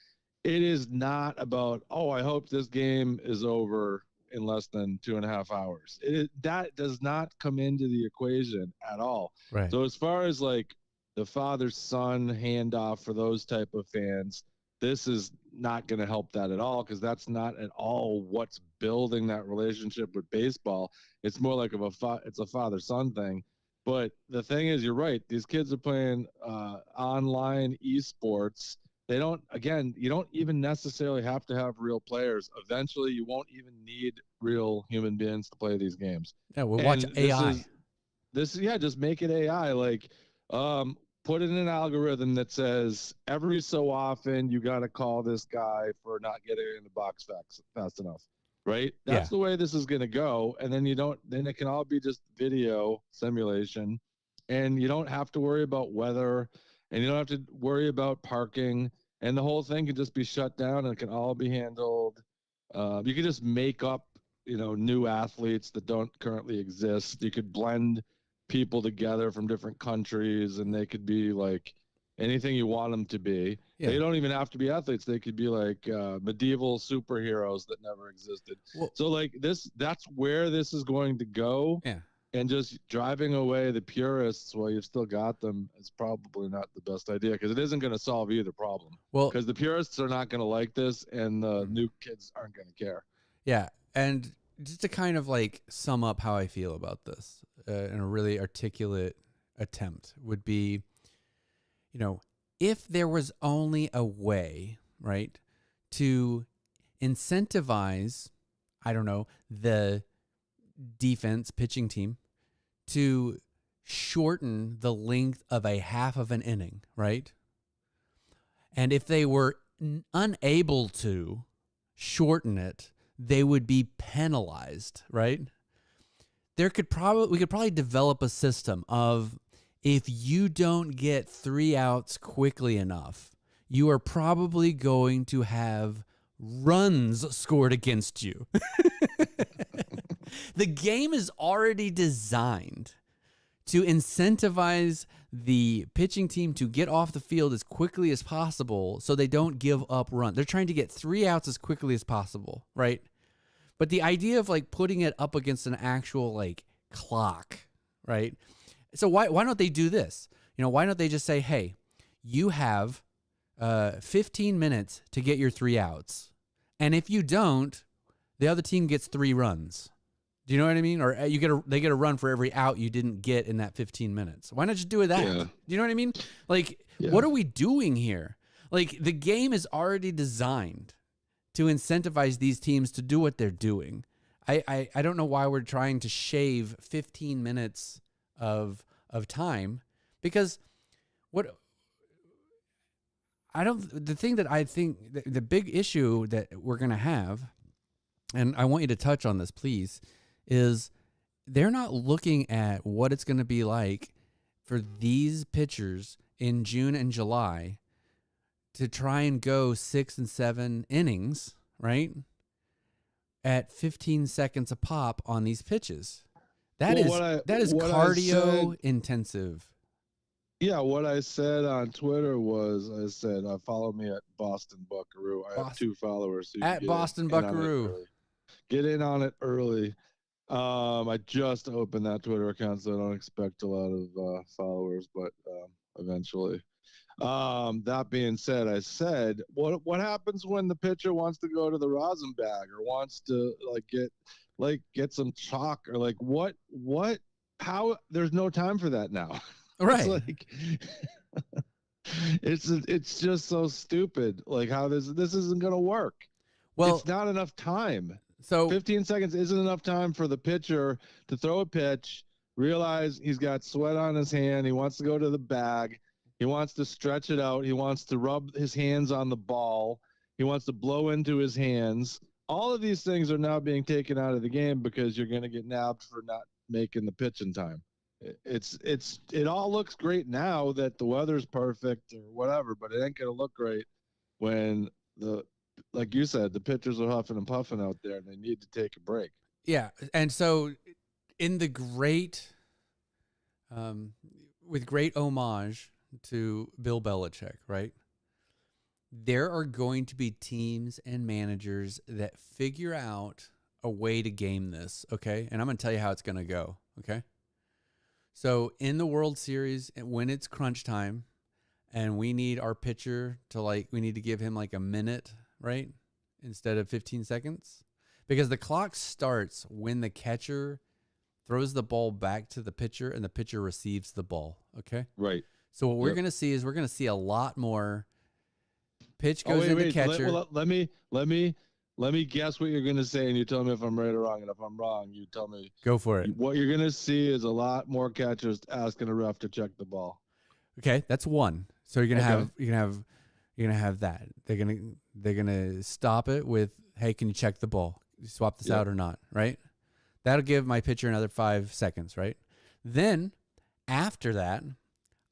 It is not about, oh, I hope this game is over in less than 2.5 hours. That does not come into the equation at all. right. So as far as like the father-son handoff for those type of fans, this is not going to help that at all because that's not at all what's building that relationship with baseball. It's more like it's a father-son thing. But the thing is, you're right. These kids are playing online esports. They don't, again, you don't even necessarily have to have real players. Eventually, you won't even need real human beings to play these games. Yeah, we'll watch And AI. yeah, just make it AI. Like, put in an algorithm that says every so often you got to call this guy for not getting in the box fast enough. Right. Yeah. That's the way this is going to go. And then then it can all be just video simulation and you don't have to worry about weather and you don't have to worry about parking and the whole thing can just be shut down and it can all be handled. You can just make up, new athletes that don't currently exist. You could blend people together from different countries and they could be like anything you want them to be. Yeah. They don't even have to be athletes. They could be like medieval superheroes that never existed. Well, So like that's where this is going to go. yeah. And just driving away the purists while you've still got them is probably not the best idea because it isn't going to solve either problem. Well, because the purists are not going to like this and the new kids aren't going to care. yeah. And just to kind of like sum up how I feel about this in a really articulate attempt would be, if there was only a way, right, to incentivize, I don't know, the defense pitching team to shorten the length of a half of an inning, right? And if they were unable to shorten it, they would be penalized, right? We could probably develop a system of if you don't get 3 outs quickly enough, you are probably going to have runs scored against you. The game is already designed to incentivize the pitching team to get off the field as quickly as possible so they don't give up runs. They're trying to get 3 outs as quickly as possible, right? But the idea of like putting it up against an actual like clock, right? So why don't they do this? Why don't they just say, hey, you have 15 minutes to get your 3 outs. And if you don't, the other team gets 3 runs. Do you know what I mean? Or they get a run for every out you didn't get in that 15 minutes. Why not just do that? Yeah. Do you know what I mean? Like, What are we doing here? Like, the game is already designed to incentivize these teams to do what they're doing. I don't know why we're trying to shave 15 minutes of time because the thing that I think the big issue that we're going to have, and I want you to touch on this, please, is they're not looking at what it's going to be like for these pitchers in June and July to try and go 6 and 7 innings, right? At 15 seconds a pop on these pitches. That is cardio intensive. Yeah, what I said on Twitter was I said, follow me at Boston Buckaroo. I have 2 followers. So at Boston Buckaroo. Get in on it early. I just opened that Twitter account, so I don't expect a lot of followers, but eventually. That being said, I said, what happens when the pitcher wants to go to the rosin bag or wants to get some chalk or how there's no time for that now. It's Right. like it's just so stupid. Like how this isn't gonna work. Well, It's not enough time. so 15 seconds isn't enough time for the pitcher to throw a pitch, realize he's got sweat on his hand, he wants to go to the bag, he wants to stretch it out, he wants to rub his hands on the ball, he wants to blow into his hands. All of these things are now being taken out of the game because you're going to get nabbed for not making the pitch in time. It all looks great now that the weather's perfect or whatever, but it ain't going to look great when like you said, the pitchers are huffing and puffing out there and they need to take a break. yeah, and so in the with great homage to Bill Belichick, right? There are going to be teams and managers that figure out a way to game this, okay? And I'm going to tell you how it's going to go, okay? So in the World Series, when it's crunch time and we need our pitcher to we need to give him like a minute, right? Instead of 15 seconds. Because the clock starts when the catcher throws the ball back to the pitcher and the pitcher receives the ball, okay? Right. So what we're going to see is we're going to see a lot more pitch goes into catcher. Let me guess what you're going to say, and you tell me if I'm right or wrong. And if I'm wrong, you tell me. Go for it. What you're going to see is a lot more catchers asking a ref to check the ball. Okay, that's one. So you're gonna have that. They're gonna stop it with, hey, can you check the ball? You swap this out or not? Right. That'll give my pitcher another 5 seconds. Right. Then after that,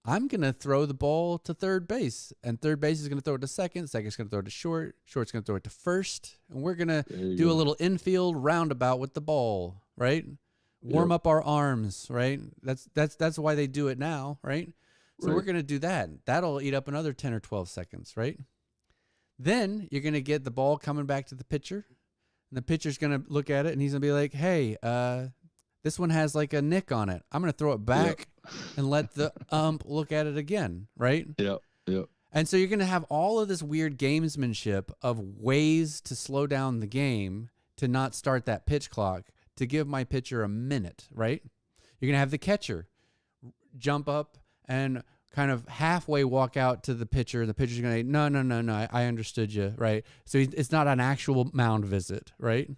I'm going to throw the ball to third base, and third base is going to throw it to second. Second's going to throw it to short. Short's going to throw it to first, and we're going to do a little infield roundabout with the ball, right? Warm up our arms, right? That's why they do it now, right? So we're going to do that. That'll eat up another 10 or 12 seconds, right? Then you're going to get the ball coming back to the pitcher, and the pitcher's going to look at it, and he's going to be like, hey, this one has like a nick on it. I'm going to throw it back and let the ump look at it again, right? Yep. And so you're going to have all of this weird gamesmanship of ways to slow down the game to not start that pitch clock to give my pitcher a minute, right? You're going to have the catcher jump up and kind of halfway walk out to the pitcher. The pitcher's going to say, no, I understood you, right? So it's not an actual mound visit, right?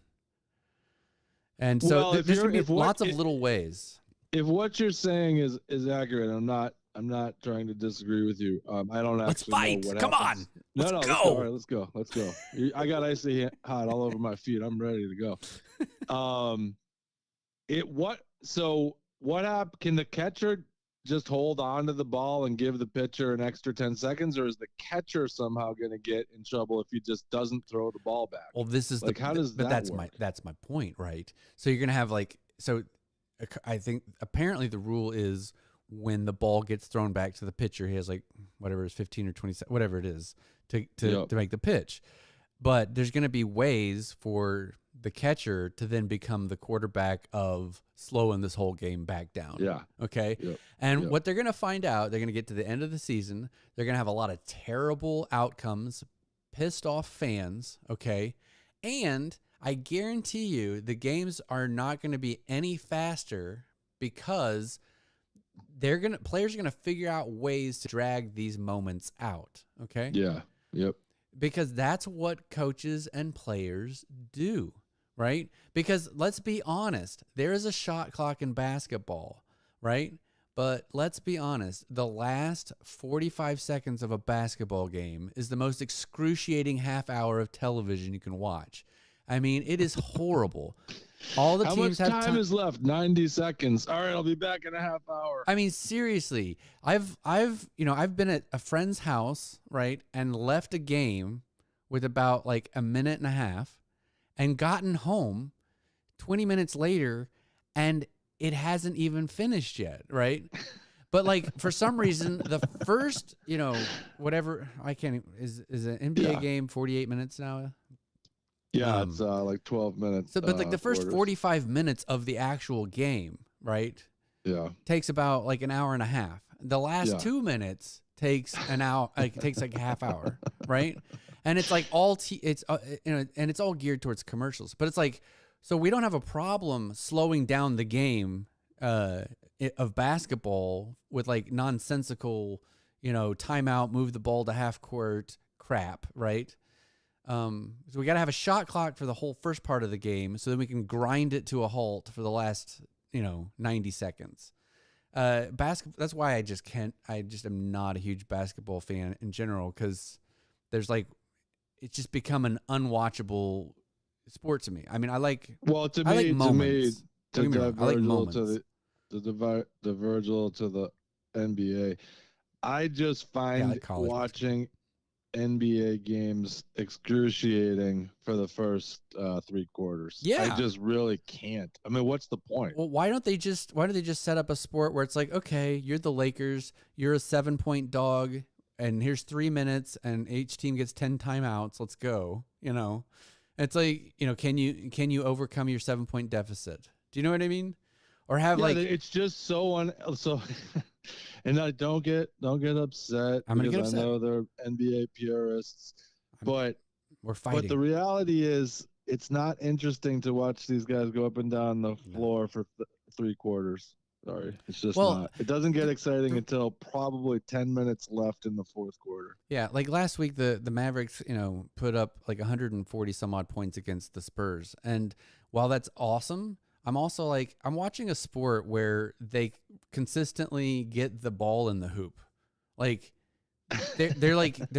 And so there's going to be lots of little ways. If what you're saying is accurate, I'm not trying to disagree with you. I don't actually Let's fight. know what Come happens. on. Let's go. All right, let's go. I got icy hot all over my feet. I'm ready to go. What happened? Can the catcher just hold on to the ball and give the pitcher an extra 10 seconds, or is the catcher somehow going to get in trouble if he just doesn't throw the ball back? Well, this is how does that work? That's my point, right? So you're going to have I think apparently the rule is when the ball gets thrown back to the pitcher, he has whatever it is, 15 or 20 whatever it is to make the pitch. But there's going to be ways for the catcher to then become the quarterback of slowing this whole game back down. Yeah. Okay. Yep. And what they're going to find out, they're going to get to the end of the season. They're going to have a lot of terrible outcomes, pissed off fans. Okay. And I guarantee you the games are not going to be any faster because players are going to figure out ways to drag these moments out. Okay. Yeah. Yep. Because that's what coaches and players do, right? Because let's be honest, there is a shot clock in basketball, right? But let's be honest, the last 45 seconds of a basketball game is the most excruciating half hour of television you can watch. I mean, it is horrible. All the teams have How much time is left? 90 seconds. All right, I'll be back in a half hour. I mean, seriously, I've been at a friend's house, right, and left a game with about a minute and a half and gotten home 20 minutes later and it hasn't even finished yet, right? But for some reason, the first, whatever, I can't, is an NBA game 48 minutes now? Yeah, it's 12 minutes. So, but the first 45 minutes of the actual game, right? Yeah. Takes about an hour and a half. The last 2 minutes takes an hour, like it takes like a half hour, right? And it's like all it's and it's all geared towards commercials. But it's like, so we don't have a problem slowing down the game of basketball with like nonsensical, timeout, move the ball to half court crap, right? So we got to have a shot clock for the whole first part of the game, so then we can grind it to a halt for the last 90 seconds. Basketball. That's why I just can't. I just am not a huge basketball fan in general, because there's like, it's just become an unwatchable sport to me. I mean, I like moments. To I like moments. The Virgil to the NBA. I just find like watching NBA games excruciating for the first 3 quarters. Yeah, I just really can't. I mean, what's the point? Well, why don't they just set up a sport where it's like, okay, you're the Lakers, you're a 7-point dog, and here's 3 minutes, and each team gets 10 timeouts. Let's go. It's like, can you overcome your 7-point deficit? Do you know what I mean? Or have it's just so and I don't get upset. I'm gonna get upset. I know they're NBA purists, but we're fighting. But the reality is, it's not interesting to watch these guys go up and down the floor for 3 quarters. Sorry, it's just not. It doesn't get exciting until probably 10 minutes left in the 4th quarter. Yeah, like last week, the Mavericks, put up like 140 some odd points against the Spurs, and while that's awesome, I'm also like, I'm watching a sport where they consistently get the ball in the hoop. Like they're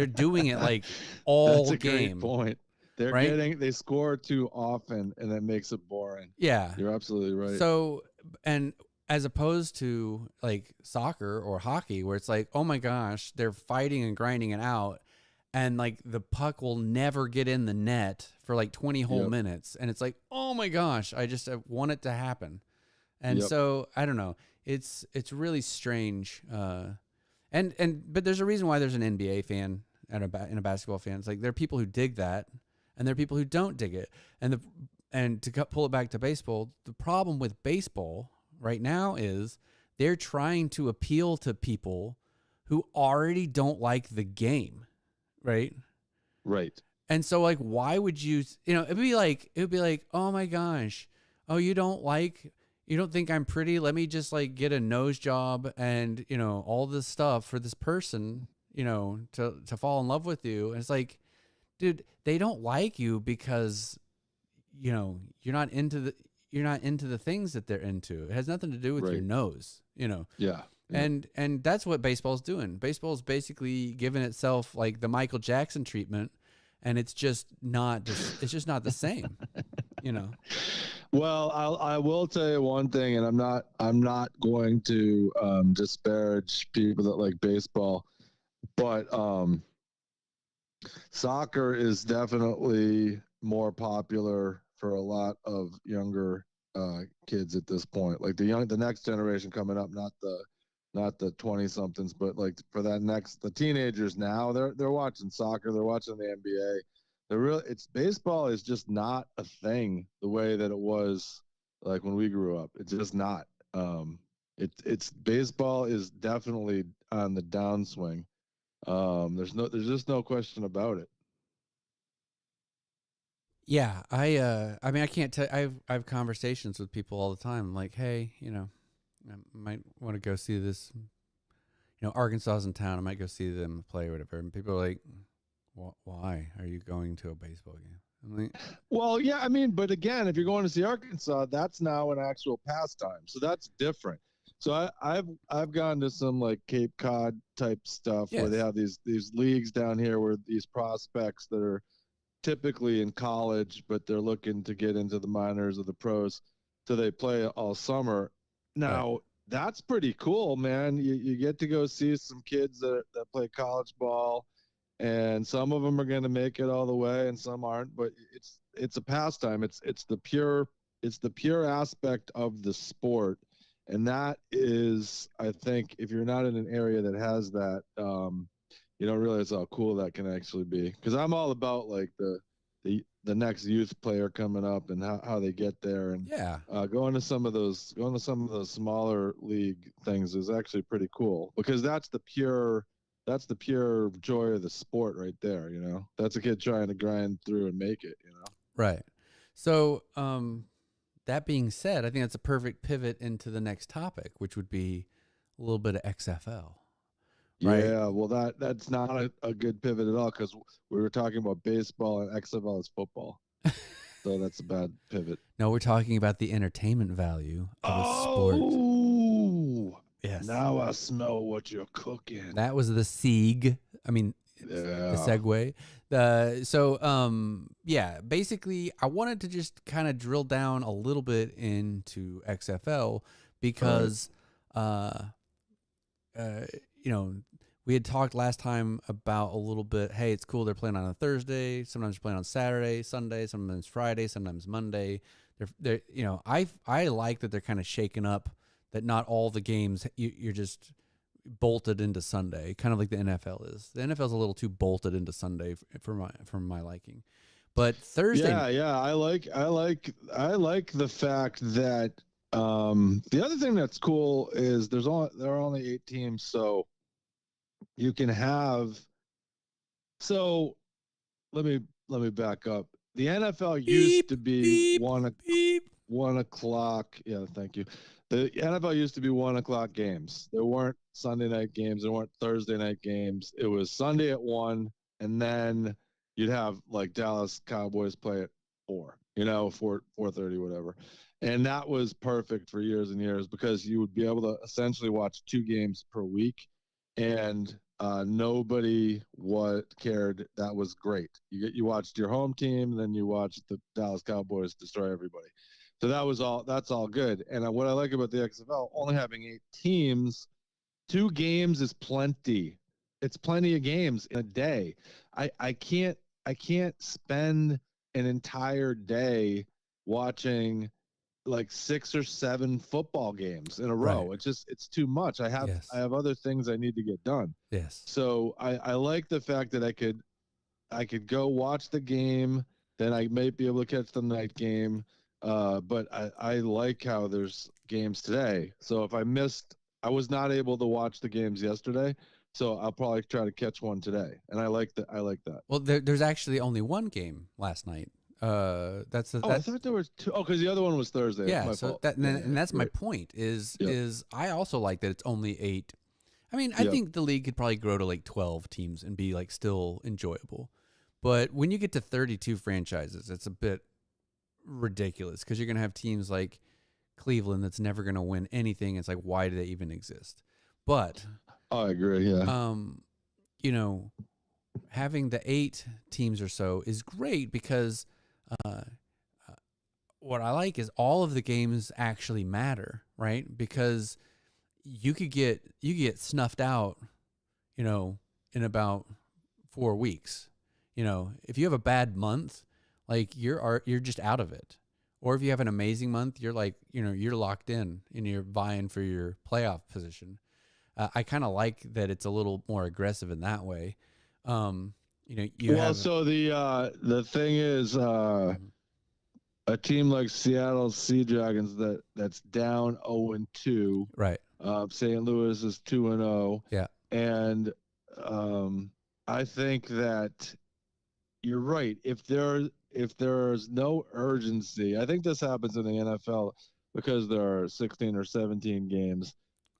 doing it like all That's a game. Great point. They score too often, and that makes it boring. Yeah. You're absolutely right. So, and as opposed to like soccer or hockey, where it's like, oh my gosh, they're fighting and grinding it out, and like the puck will never get in the net for like 20 whole minutes. And it's like, oh my gosh, I just want it to happen. And so I don't know. It's really strange. But there's a reason why there's an NBA fan and a basketball fan. It's like, there are people who dig that, and there are people who don't dig it. And to pull it back to baseball, the problem with baseball right now is they're trying to appeal to people who already don't like the game. Right. And so like, why would you, it would be like, oh my gosh, oh, you don't think I'm pretty? Let me just like get a nose job and, all this stuff for this person, to fall in love with you. And it's like, dude, they don't like you because, you're not into the things that they're into. It has nothing to do with your nose, Yeah. And that's what baseball's doing. Baseball's basically giving itself like the Michael Jackson treatment, and it's just not the same, Well, I will tell you one thing, and I'm not going to disparage people that like baseball, but soccer is definitely more popular for a lot of younger kids at this point. Like the next generation coming up, not the 20 somethings, but like for the teenagers now, they're watching soccer, they're watching the NBA. Baseball is just not a thing the way that it was like when we grew up. It's just not. It's baseball is definitely on the downswing. There's just no question about it. Yeah, I mean, I can't tell. I have conversations with people all the time. I'm like, hey, I might want to go see this. Arkansas's in town. I might go see them play or whatever. And people are like, why are you going to a baseball game? I'm like, well, yeah, I mean, but again, if you're going to see Arkansas, that's now an actual pastime. So that's different. So I've gone to some like Cape Cod type stuff where they have these leagues down here where these prospects that are typically in college, but they're looking to get into the minors or the pros. So they play all summer. Now, that's pretty cool, man. You get to go see some kids that play college ball, and some of them are going to make it all the way and some aren't, but it's a pastime. It's the pure aspect of the sport. And that is, I think, if you're not in an area that has that, you don't realize how cool that can actually be. Because I'm all about like the next youth player coming up and how they get there, and going to some of those smaller league things is actually pretty cool, because that's the pure that's the pure joy of the sport right there. You know, that's a kid trying to grind through and make it. You know. Right. So, that being said, I think that's a perfect pivot into the next topic, which would be a little bit of XFL, right? Yeah, well, that's not a good pivot at all because we were talking about baseball and XFL is football, so that's a bad pivot. No, we're talking about the entertainment value of a sport. Oh, Yes. now I smell what you're cooking. That was the SEG. I mean, the Yeah, segue. Yeah, basically, I wanted to just kind of drill down a little bit into XFL right. because, uh, uh, you know, we had talked last time about a little bit. Hey, it's cool. They're playing on a Thursday. Sometimes they're playing on Saturday, Sunday. Sometimes Friday. Sometimes Monday. I like that they're kind of shaking up. That not all the games you're just bolted into Sunday, kind of like the NFL is. The NFL is a little too bolted into Sunday for my liking. But Thursday, Yeah. I like the fact that the other thing that's cool is there are only 8 teams, so you can have. So let me back up. The NFL used beep to be beep beep. 1 o'clock. Yeah, thank you. The NFL used to be 1 o'clock games. There weren't Sunday night games. There weren't Thursday night games. It was Sunday at 1, and then you'd have like Dallas Cowboys play at 4. You know, 4:30, whatever. And that was perfect for years and years because you would be able to essentially watch 2 games per week, and nobody what cared. That was great. You watched your home team, and then you watched the Dallas Cowboys destroy everybody. So that was all. That's all good. And what I like about the XFL, only having 8 teams, 2 games is plenty. It's plenty of games in a day. I can't spend an entire day watching like 6 or 7 football games in a Right. row. It's too much. I have I Yes. have other things I need to get done. Yes. So I like the fact that I could go watch the game, then I might be able to catch the night game. But I like how there's games today. So if I was not able to watch the games yesterday, so I'll probably try to catch one today. And I like that. I like that. Well, there's actually only one game last night. Oh, I thought there was 2. Oh, because the other one was Thursday. It's Yeah. my So fault. that Yeah, and that's you're my right. point. Yep. Is I also like that it's only 8. I mean, I Yep. think the league could probably grow to like 12 teams and be like still enjoyable. But when you get to 32 franchises, it's a bit ridiculous because you're going to have teams like Cleveland that's never going to win anything. It's like, why do they even exist? But, I agree. Yeah. um, you know, having the 8 teams or so is great because uh, what I like is all of the games actually matter, right? Because you get snuffed out, in about 4 weeks. If you have a bad month, like you're just out of it. Or if you have an amazing month, you're like, you're locked in and you're vying for your playoff position. I kind of like that it's a little more aggressive in that way. You Well, have so the thing is, Mhm. a team like Seattle Sea Dragons that's down 0-2. Right. St. Louis is 2-0, Yeah. and I think that you're right. If there's no urgency, I think this happens in the NFL because there are 16 or 17 games.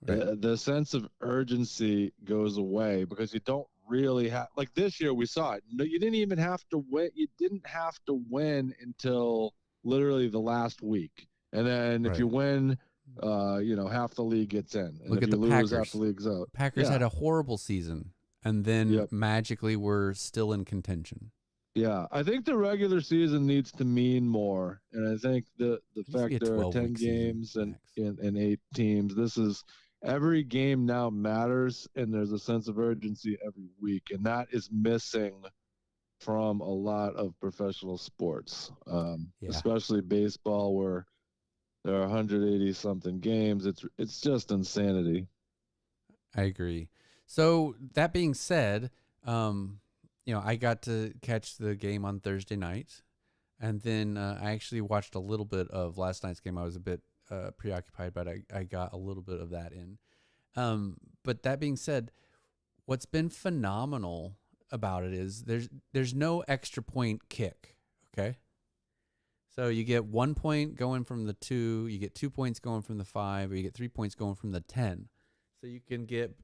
Right. The sense of urgency goes away because you don't really have, like this year we saw it. No, you didn't even have to win. You didn't have to win until literally the last week, and then if Right. you win, half the league gets in, and Look if at you the lose, half the Packers. league's out. Packers had Yeah. a horrible season and then Yep. magically were still in contention. Yeah, I think the regular season needs to mean more, and I think the It needs to be fact a there are 12-week 10 season games and max. and 8 teams. This is every game now matters, and there's a sense of urgency every week, and that is missing from a lot of professional sports, Yeah, especially baseball, where there are 180 something games. It's just insanity. I agree. So that being said, I got to catch the game on Thursday night, and then I actually watched a little bit of last night's game. I was a bit preoccupied, but I got a little bit of that in. But that being said, what's been phenomenal about it is there's no extra point kick. Okay. So you get 1 point going from the 2, you get 2 points going from the 5, or you get 3 points going from the 10. So you can get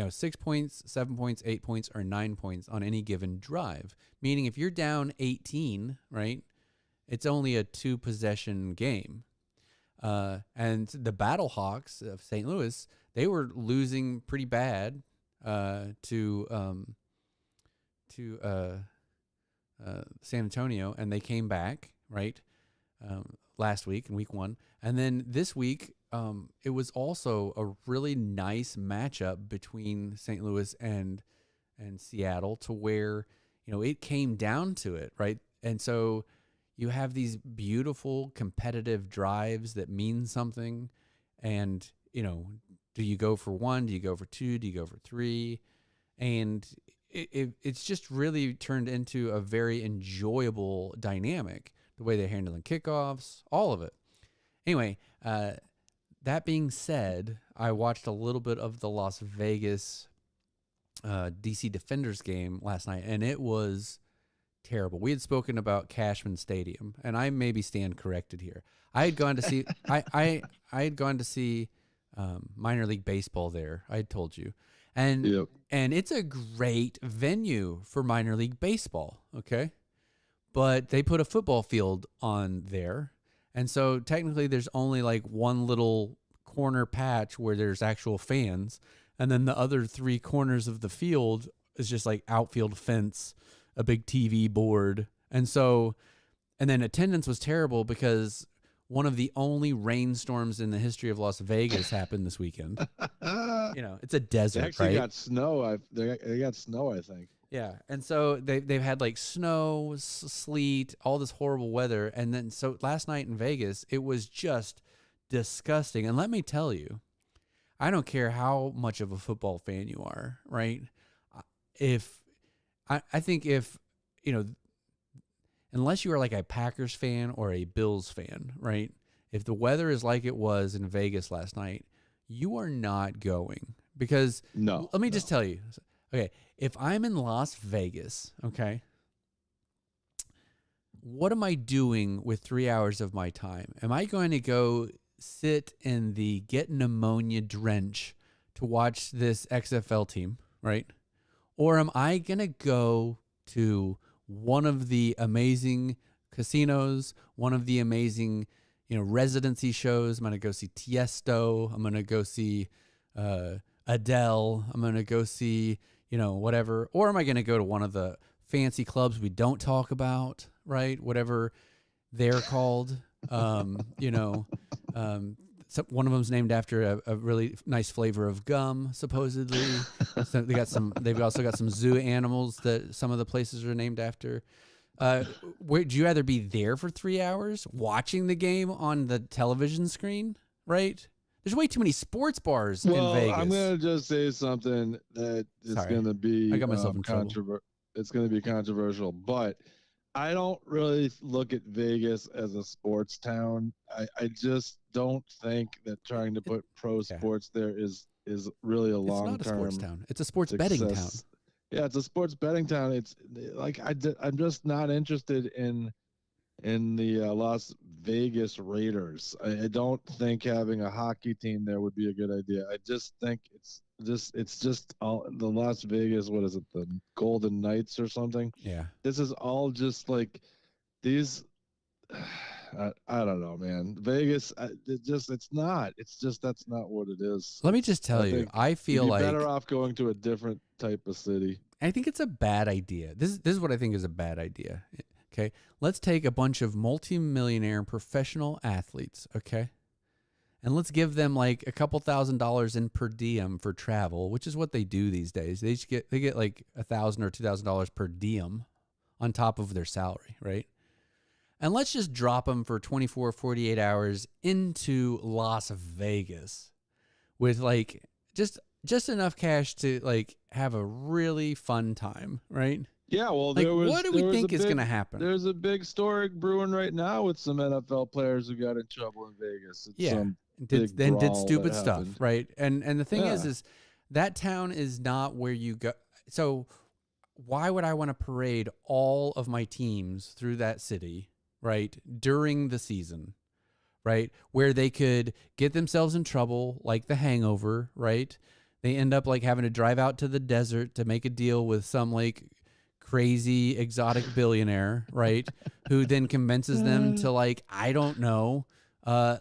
6 points, 7 points, 8 points, or 9 points on any given drive. Meaning if you're down 18, right, it's only a 2 possession game. And the Battlehawks of St. Louis, they were losing pretty bad to San Antonio, and they came back, right, last week in week 1. And then this week, it was also a really nice matchup between St. Louis and Seattle, to where, it came down to it, right? And so you have these beautiful competitive drives that mean something. And, do you go for 1? Do you go for 2? Do you go for 3? And it's just really turned into a very enjoyable dynamic, the way they're handling kickoffs, all of it. Anyway, that being said, I watched a little bit of the Las Vegas DC Defenders game last night, and it was terrible. We had spoken about Cashman Stadium, and I maybe stand corrected here. I had gone to see I had gone to see minor league baseball there. I had told you, and Yep. and it's a great venue for minor league baseball. Okay, but they put a football field on there, and so technically there's only like one little corner patch where there's actual fans, and then the other 3 corners of the field is just like outfield fence, a big TV board. And then attendance was terrible because one of the only rainstorms in the history of Las Vegas happened this weekend. It's a They desert, actually right? got snow. They got snow, I think. Yeah. And so they've had like snow, sleet, all this horrible weather. And then so last night in Vegas, it was just disgusting. And let me tell you, I don't care how much of a football fan you are, right? I think if, unless you are like a Packers fan or a Bills fan, right? If the weather is like it was in Vegas last night, you are not going. Because No. let me just tell you, okay, if I'm in Las Vegas, okay, what am I doing with 3 hours of my time? Am I going to go sit in the get pneumonia drench to watch this XFL team, right? Or am I going to go to one of the amazing casinos, one of the amazing, residency shows? I'm going to go see Tiesto. I'm going to go see Adele. I'm going to go see, whatever. Or am I going to go to one of the fancy clubs we don't talk about, right? Whatever they're called. So one of them's named after a really nice flavor of gum, supposedly. So they've also got some zoo animals that some of the places are named after. Would you rather be there for 3 hours watching the game on the television screen, right? There's way too many sports bars in Vegas. I'm going to just say something that is going to be I got myself in trouble. It's going to be controversial, but I don't really look at Vegas as a sports town. I just don't think that trying to put pro sports there is really a long-term. It's not a sports town. It's a sports betting town. Yeah, it's a sports betting town. It's like I'm just not interested in the Las Vegas Raiders. I don't think having a hockey team there would be a good idea. I just think it's just all the Las Vegas. What is it? The Golden Knights or something? Yeah. This is all just like these. I don't know, man. Vegas, it's not. It's just that's not what it is. Let me just tell you, I feel like better off going to a different type of city. I think it's a bad idea. This is what I think is a bad idea. Okay, let's take a bunch of multimillionaire professional athletes. Okay, and let's give them like a couple $1,000s in per diem for travel, which is what they do these days. They get like $1,000 or $2,000 per diem on top of their salary, right? And let's just drop them for 24, 48 hours into Las Vegas with like just enough cash to like have a really fun time, right? Yeah, well, like, what do we think is going to happen? There's a big story brewing right now with some NFL players who got in trouble in Vegas. Did stupid stuff, right? And the thing is that town is not where you go. So why would I want to parade all of my teams through that city, right, during the season, right, where they could get themselves in trouble, like The Hangover, right? They end up like having to drive out to the desert to make a deal with some like crazy exotic billionaire, right? Who then convinces them to like, I don't know,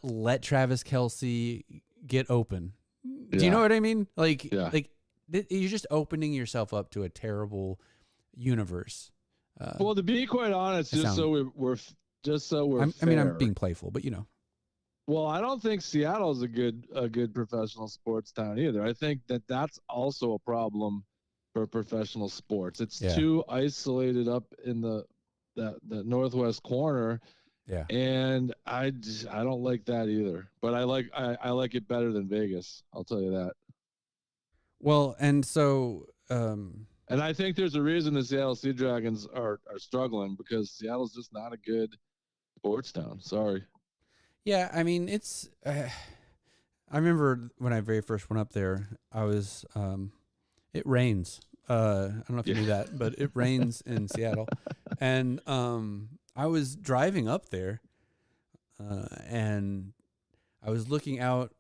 let Travis Kelce get open. Do you know what I mean? Like, Yeah. You're just opening yourself up to a terrible universe. Well, to be quite honest, I mean, I'm being playful, but you know. Well, I don't think Seattle's a good professional sports town either. I think that's also a problem for professional sports. It's too isolated up in the northwest corner. Yeah. And I don't like that either. But I like it better than Vegas. I'll tell you that. Well, and so and I think there's a reason the Seattle Sea Dragons are struggling, because Seattle's just not a good sports town. Sorry. Yeah, I mean, it's I remember when I very first went up there, I was it rains. I don't know if you knew that, but it rains in Seattle. And I was driving up there and I was looking out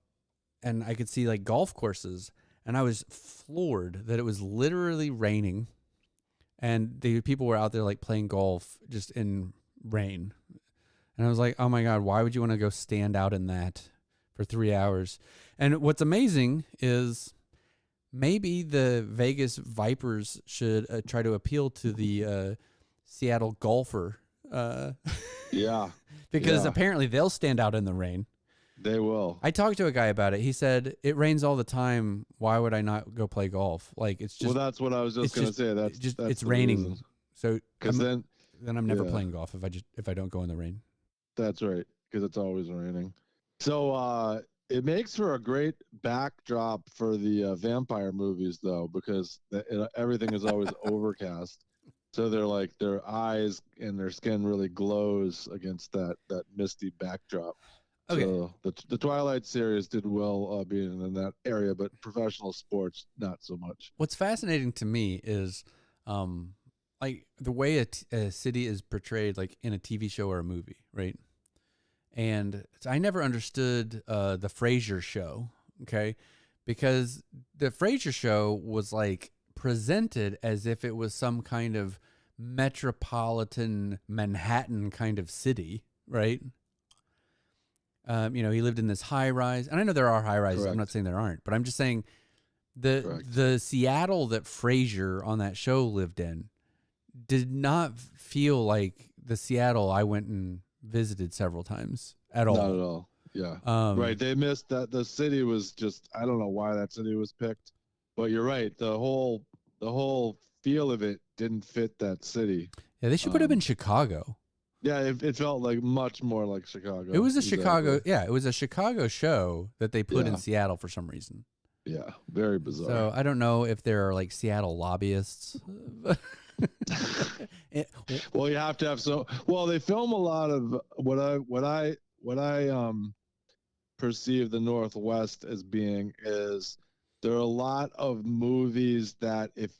and I could see like golf courses, and I was floored that it was literally raining and the people were out there like playing golf just in rain. And I was like, oh my God, why would you want to go stand out in that for 3 hours? And what's amazing is maybe the Vegas Vipers should try to appeal to the Seattle golfer. Yeah. Because apparently they'll stand out in the rain. They will. I talked to a guy about it. He said, it rains all the time. Why would I not go play golf? Like, it's just. Well, that's what I was just going to say. That's it's raining. Reason. So then I'm never playing golf if I don't go in the rain. That's right, because it's always raining. So it makes for a great backdrop for the vampire movies, though, because everything is always overcast. So their eyes and their skin really glows against that misty backdrop. Okay. So the Twilight series did well being in that area, but professional sports not so much. What's fascinating to me is like the way a city is portrayed, like in a TV show or a movie, right? And I never understood the Frasier show, okay? Because the Frasier show was like presented as if it was some kind of metropolitan Manhattan kind of city, right? He lived in this high rise, and I know there are high rises. Correct. I'm not saying there aren't, but I'm just saying the Seattle that Frasier on that show lived in did not feel like the Seattle I went and visited several times at all. Not at all. Yeah. Right. They missed that. The city was just, I don't know why that city was picked, but you're right. The whole feel of it didn't fit that city. Yeah. They should put him in Chicago. Yeah. It felt like much more like Chicago. It was a Chicago. Yeah. It was a Chicago show that they put in Seattle for some reason. Yeah. Very bizarre. So I don't know if there are like Seattle lobbyists. Well, you have to have they film a lot of what I perceive the Northwest as being is there are a lot of movies that if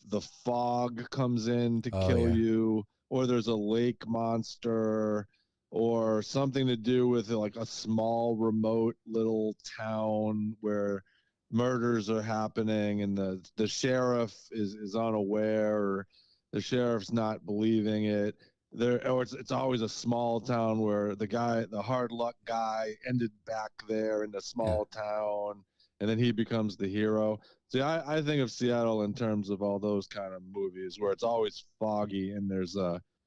the fog comes in to kill you, or there's a lake monster or something to do with like a small remote little town where murders are happening and the sheriff is unaware, or the sheriff's not believing it. It's always a small town where the hard luck guy ended back there in the small town, and then he becomes the hero. See, I think of Seattle in terms of all those kind of movies where it's always foggy and there's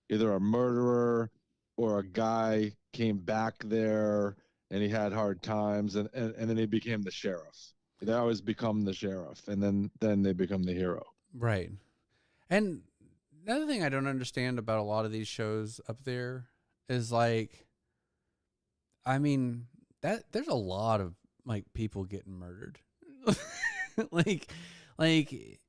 either a murderer or a guy came back there and he had hard times and then he became the sheriff. They always become the sheriff, and then they become the hero. Right. And another thing I don't understand about a lot of these shows up there is like, I mean, that there's a lot of like people getting murdered. like the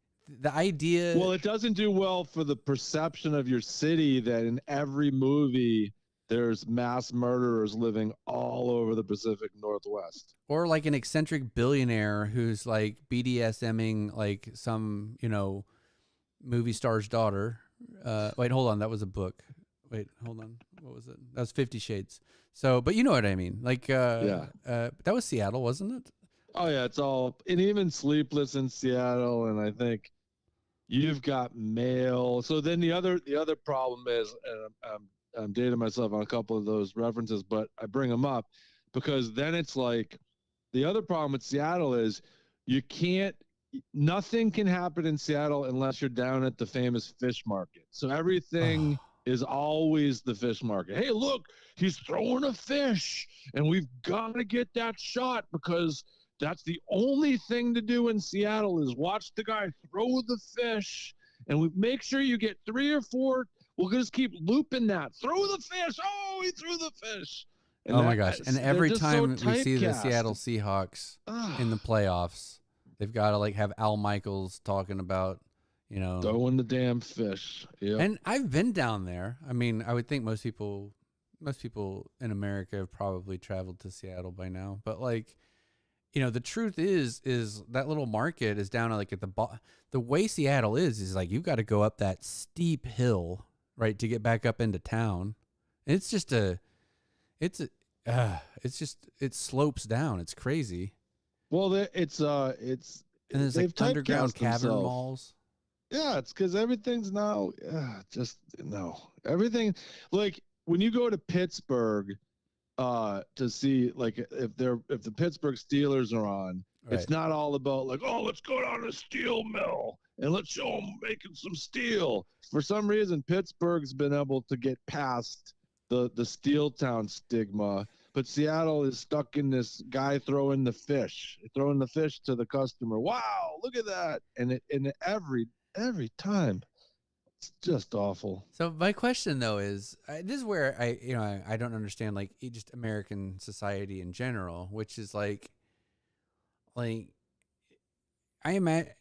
idea. Well, it doesn't do well for the perception of your city that in every movie there's mass murderers living all over the Pacific Northwest. Or like an eccentric billionaire who's like BDSMing like some, movie star's daughter. Wait, hold on. That was a book. Wait, hold on. What was it? That was 50 Shades. So, but you know what I mean? Like, that was Seattle, wasn't it? Oh yeah, it's all, and even Sleepless in Seattle, and I think you've got mail. So then the other problem is, and I'm dating myself on a couple of those references, but I bring them up because then it's like the other problem with Seattle is nothing can happen in Seattle unless you're down at the famous fish market. So everything is always the fish market. Hey, look, he's throwing a fish, and we've got to get that shot because that's the only thing to do in Seattle is watch the guy throw the fish, and we make sure you get 3 or 4. We'll just keep looping that. Throw the fish. Oh, he threw the fish. And my gosh. And every time we see the Seattle Seahawks in the playoffs, they've got to like have Al Michaels talking about, throwing the damn fish. Yep. And I've been down there. I mean, I would think most people in America have probably traveled to Seattle by now, but like, the truth is that little market is down like at the way Seattle is like, you've got to go up that steep hill, right, to get back up into town. And it slopes down. It's crazy. Well, and there's like underground cavern malls. Yeah, it's because everything's now everything. Like when you go to Pittsburgh, to see like if the Pittsburgh Steelers are on, right. It's not all about like, oh, let's go down to a steel mill and let's show them making some steel. For some reason, Pittsburgh's been able to get past the steel town stigma, but Seattle is stuck in this guy throwing the fish to the customer. Wow, look at that! And every time. It's just awful. So my question though is, this is where I don't understand like just American society in general, which is like I imagine,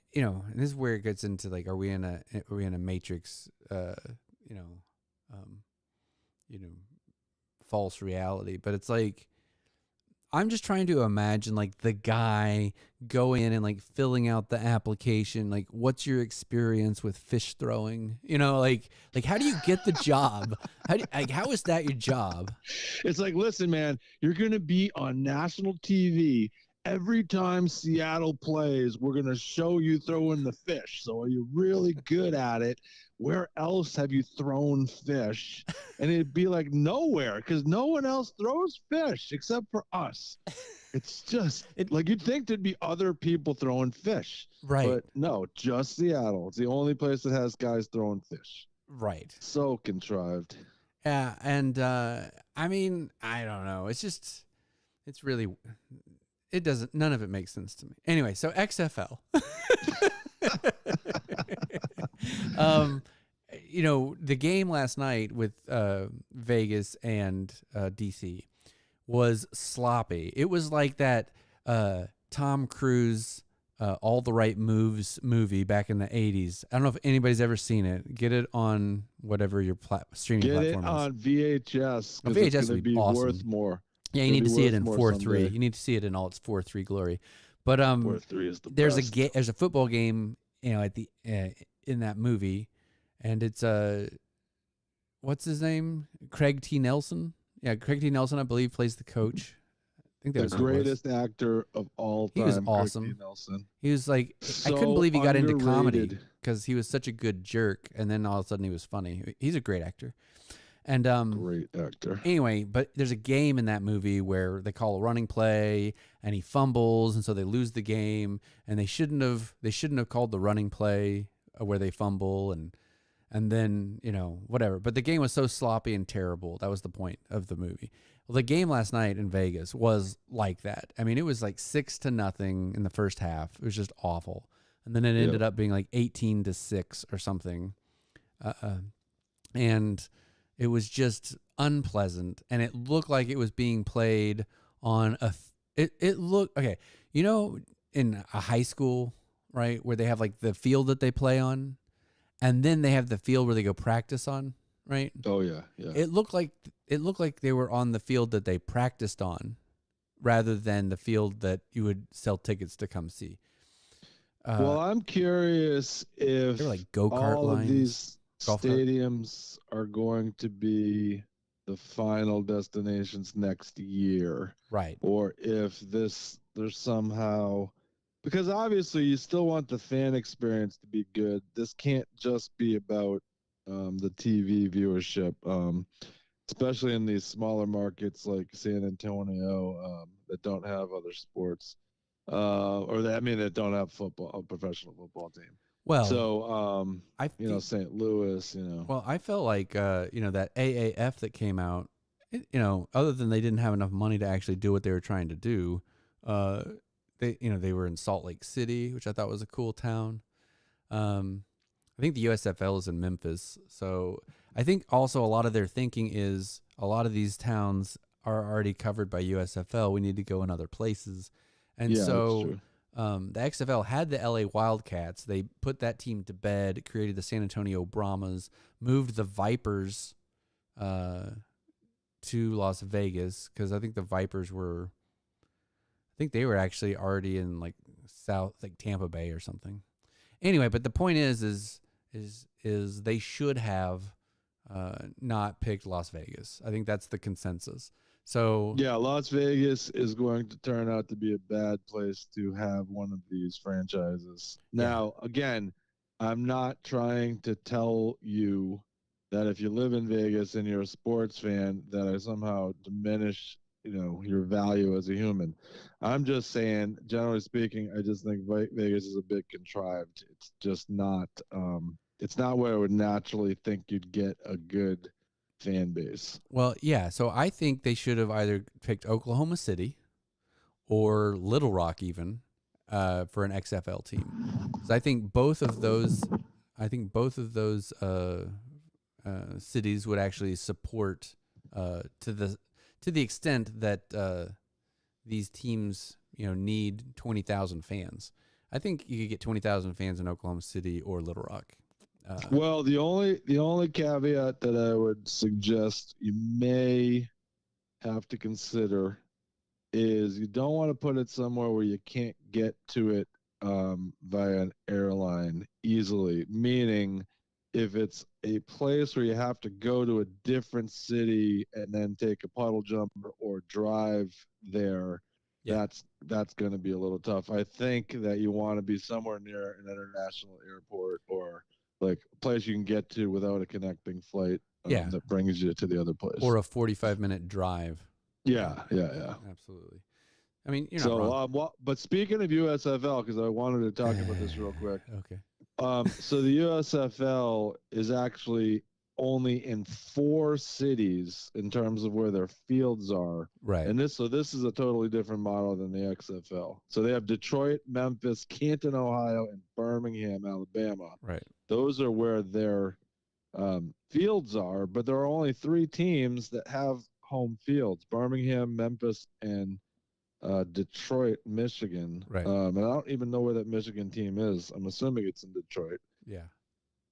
this is where it gets into like, are we in a matrix, false reality? But it's like, I'm just trying to imagine like the guy going in and like filling out the application. Like, what's your experience with fish throwing? Like how do you get the job? How is that your job? It's like, listen, man, you're going to be on national TV. Every time Seattle plays, we're going to show you throwing the fish. So are you really good at it? Where else have you thrown fish? And it'd be like nowhere, because no one else throws fish except for us. It's just like you'd think there'd be other people throwing fish. Right. But no, just Seattle. It's the only place that has guys throwing fish. Right. So contrived. Yeah. And I mean, I don't know. It's really, none of it makes sense to me. Anyway, so XFL. The game last night with Vegas and DC was sloppy. It was like that Tom Cruise All the Right Moves movie back in the 80s. I don't know if anybody's ever seen it. Get it on whatever your streaming platform is. Get it on VHS. On VHS would be awesome. Worth more. Yeah, you need to see it in 4:3. You need to see it in all its 4:3 glory. But 4:3 is the there's best. There's a football game, at the in that movie, and it's what's his name? Craig T. Nelson. Yeah, Craig T. Nelson, I believe, plays the coach. I think that was the greatest actor of all time. He was awesome. Craig T. Nelson. He was like, I couldn't believe he got into comedy because he was such a good jerk, and then all of a sudden he was funny. He's a great actor. And great actor. Anyway, but there's a game in that movie where they call a running play and he fumbles, and so they lose the game, and they shouldn't have called the running play where they fumble, and then whatever. But the game was so sloppy and terrible. That was the point of the movie. Well, the game last night in Vegas was like that. I mean, it was like 6-0 in the first half. It was just awful, and then it ended up being like 18-6 or something, and it was just unpleasant, and it looked like it was being played on it looked, okay, in a high school, right, where they have like the field that they play on, and then they have the field where they go practice on. right? Oh yeah, yeah. It looked like they were on the field that they practiced on, rather than the field that you would sell tickets to come see. Well, I'm curious They were if like go-kart all of lines, these golf cart. stadiums are going to be the final destinations next year, Right. or if there's somehow, because obviously you still want the fan experience to be good. This can't just be about the TV viewership, especially in these smaller markets like San Antonio, that don't have other sports, or that, I mean, that don't have football, a professional football team. Well, So, I you know, feel, St. Louis, you know. well, I felt like that AAF that came out, other than they didn't have enough money to actually do what they were trying to do, uh, they were in Salt Lake City, which I thought was a cool town. I think the USFL is in Memphis, so I think also a lot of their thinking is a lot of these towns are already covered by USFL. We need to go in other places, and Yeah, that's so true. the XFL had the LA Wildcats. They put that team to bed, created the San Antonio Brahmas, moved the Vipers to Las Vegas because I think the Vipers were, I think they were actually already in like South, like Tampa Bay or something. Anyway, but the point is they should have not picked Las Vegas. I think that's the consensus. So Yeah, Las Vegas is going to turn out to be a bad place to have one of these franchises. yeah, Now, again, I'm not trying to tell you that if you live in Vegas and you're a sports fan, that I somehow diminish, your value as a human. I'm just saying, generally speaking, I just think Vegas is a bit contrived. It's just not. It's not where I would naturally think you'd get a good fan base. well, yeah. So I think they should have either picked Oklahoma City or Little Rock even for an XFL team, because I think both of those cities would actually support to the extent that these teams need 20,000 fans. I think you could get 20,000 fans in Oklahoma City or Little Rock. Well, the only caveat that I would suggest you may have to consider is you don't want to put it somewhere where you can't get to it via an airline easily. Meaning, if it's a place where you have to go to a different city and then take a puddle jumper or drive there, Yeah. that's going to be a little tough. I think that you want to be somewhere near an international airport, or like a place you can get to without a connecting flight Yeah. that brings you to the other place. Or a 45-minute drive. Yeah. Absolutely. I mean, you're not So, wrong. but speaking of USFL, because I wanted to talk about this real quick. Okay. So the USFL is actually only in 4 cities in terms of where their fields are. Right. And this is a totally different model than the XFL. So they have Detroit, Memphis, Canton, Ohio, and Birmingham, Alabama. Right. Those are where their fields are, but there are only 3 teams that have home fields: Birmingham, Memphis, and Detroit, Michigan. Right. And I don't even know where that Michigan team is. I'm assuming it's in Detroit. Yeah.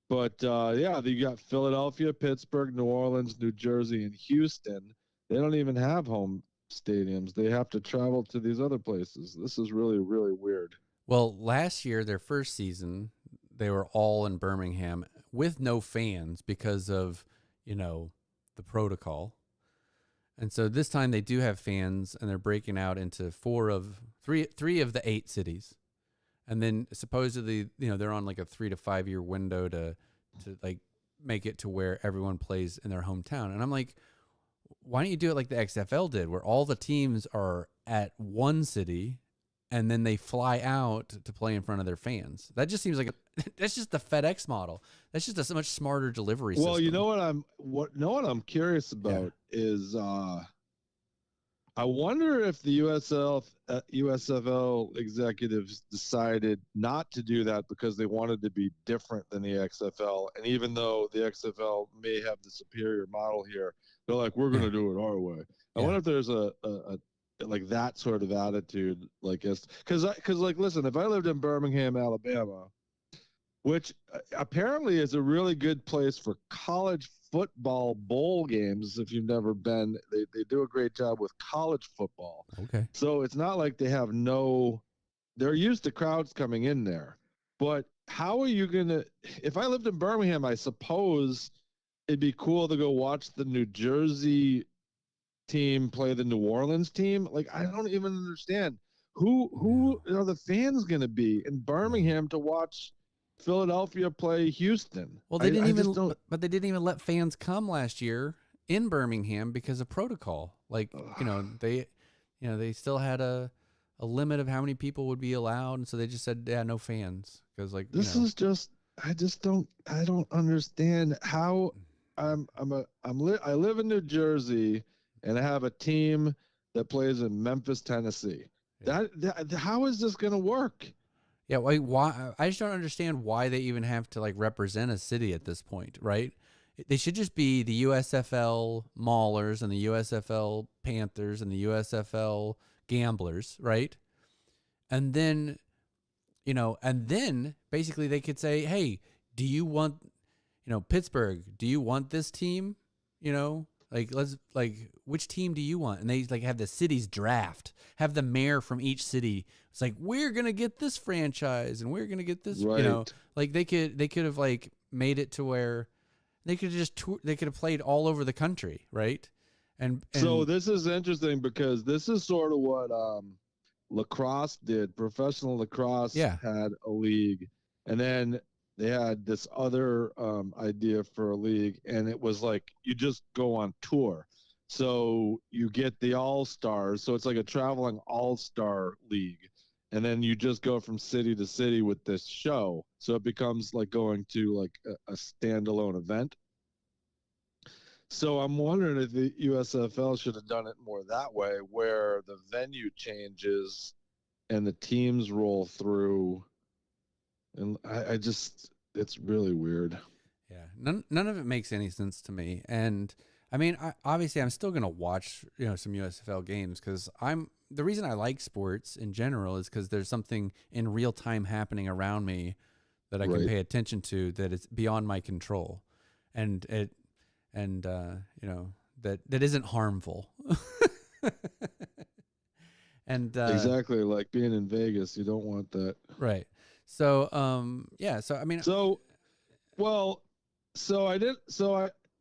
But yeah, you got Philadelphia, Pittsburgh, New Orleans, New Jersey, and Houston. They don't even have home stadiums. They have to travel to these other places. This is really, really weird. Well, last year, their first season, they were all in Birmingham with no fans because of, the protocol. And so this time they do have fans, and they're breaking out into three of the 8 cities. And then supposedly, they're on like a 3 to 5 year window to like make it to where everyone plays in their hometown. And I'm like, why don't you do it like the XFL did, where all the teams are at one city and then they fly out to play in front of their fans? That just seems like that's just the FedEx model. That's just a much smarter delivery system. Well, you know what I'm curious about is I wonder if the USFL executives decided not to do that because they wanted to be different than the XFL. And even though the XFL may have the superior model here, they're like, we're going to do it our way. I wonder if there's a like that sort of attitude, like, because like, listen, if I lived in Birmingham, Alabama, which apparently is a really good place for college football bowl games. If you've never been, they do a great job with college football. Okay. So it's not like they have they're used to crowds coming in there. But how are you going to, if I lived in Birmingham, I suppose it'd be cool to go watch the New Jersey team play the New Orleans team. Like, I don't even understand who are the fans going to be in Birmingham to watch Philadelphia play Houston. Well, they didn't even, but they didn't even let fans come last year in Birmingham because of protocol. Like, they still had a limit of how many people would be allowed, and so they just said, yeah, no fans, because like is just, I don't understand how. I live in New Jersey, and I have a team that plays in Memphis, Tennessee. Yeah. That how is this going to work? Yeah, why? I just don't understand why they even have to like represent a city at this point, right? They should just be the USFL Maulers and the USFL Panthers and the USFL Gamblers, right? And then, basically they could say, hey, do you want, Pittsburgh, do you want this team? Which team do you want? And they like have the city's draft, have the mayor from each city. It's like, we're going to get this franchise and we're going to get this, right. Like they could have like made it to where they could have played all over the country. Right. And so this is interesting because this is sort of what, lacrosse did. Professional lacrosse had a league, and then they had this other idea for a league, and it was like you just go on tour. So you get the all-stars. So it's like a traveling all-star league. And then you just go from city to city with this show. So it becomes like going to like a standalone event. So I'm wondering if the USFL should have done it more that way, where the venue changes and the teams roll through. And I just, it's really weird. Yeah, none of it makes any sense to me. And I mean, obviously, I'm still gonna watch some USFL games because the reason I like sports in general is because there's something in real time happening around me that I can pay attention to that is beyond my control, and that isn't harmful. And exactly, like being in Vegas, you don't want that. Right. So so I mean,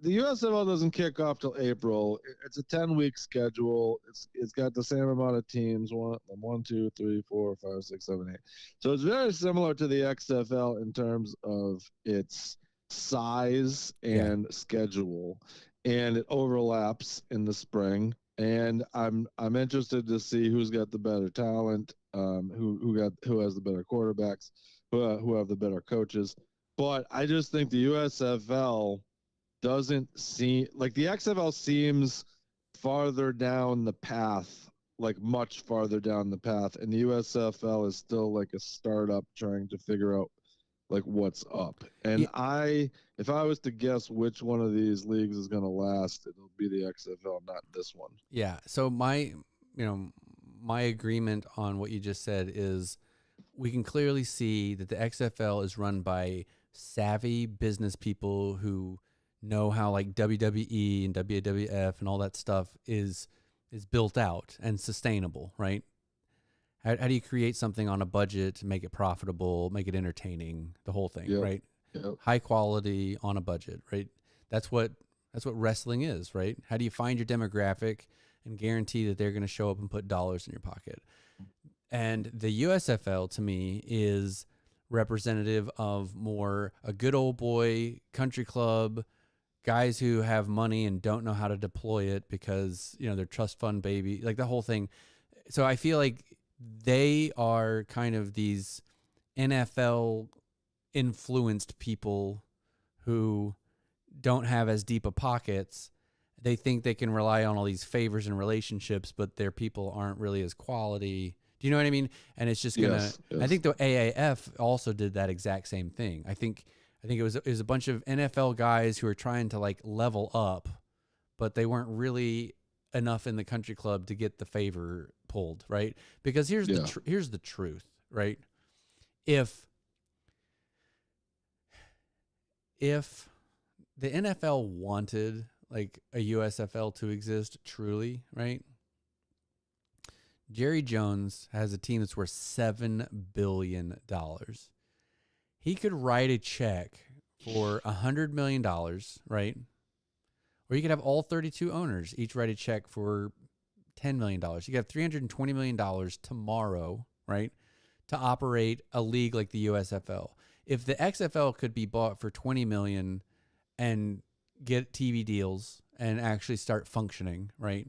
the USFL doesn't kick off till April. It's a 10-week schedule. It's got the same amount of teams, one, two, three, 4, 5, 6, 7, 8. So it's very similar to the XFL in terms of its size and schedule, and it overlaps in the spring. And I'm interested to see who's got the better talent, who has the better quarterbacks, who have the better coaches. But I just think the USFL doesn't seem like the XFL seems farther down the path, like much farther down the path, and the USFL is still like a startup trying to figure out like what's up. And if I was to guess which one of these leagues is going to last, it'll be the XFL, not this one. Yeah. So my agreement on what you just said is we can clearly see that the XFL is run by savvy business people who know how like WWE and WWF and all that stuff is built out and sustainable, right? How do you create something on a budget, make it profitable, make it entertaining, the whole thing, right? Yep. High quality on a budget, right? That's what wrestling is, right? How do you find your demographic and guarantee that they're going to show up and put dollars in your pocket? And the USFL to me is representative of more a good old boy country club, guys who have money and don't know how to deploy it because, they're trust fund baby, like the whole thing. So I feel like they are kind of these NFL influenced people who don't have as deep of pockets. They think they can rely on all these favors and relationships, but their people aren't really as quality. Do you know what I mean? And it's just gonna. Yes. I think the AAF also did that exact same thing. I think it was a bunch of NFL guys who were trying to like level up, but they weren't really enough in the country club to get the favor pulled, right? Because here's the truth, right? If the NFL wanted like a USFL to exist truly, right? Jerry Jones has a team that's worth $7 billion. He could write a check for $100 million, right? Or you could have all 32 owners each write a check for $10 million. You could have $320 million tomorrow, right, to operate a league like the USFL. If the XFL could be bought for $20 million and get TV deals and actually start functioning, right?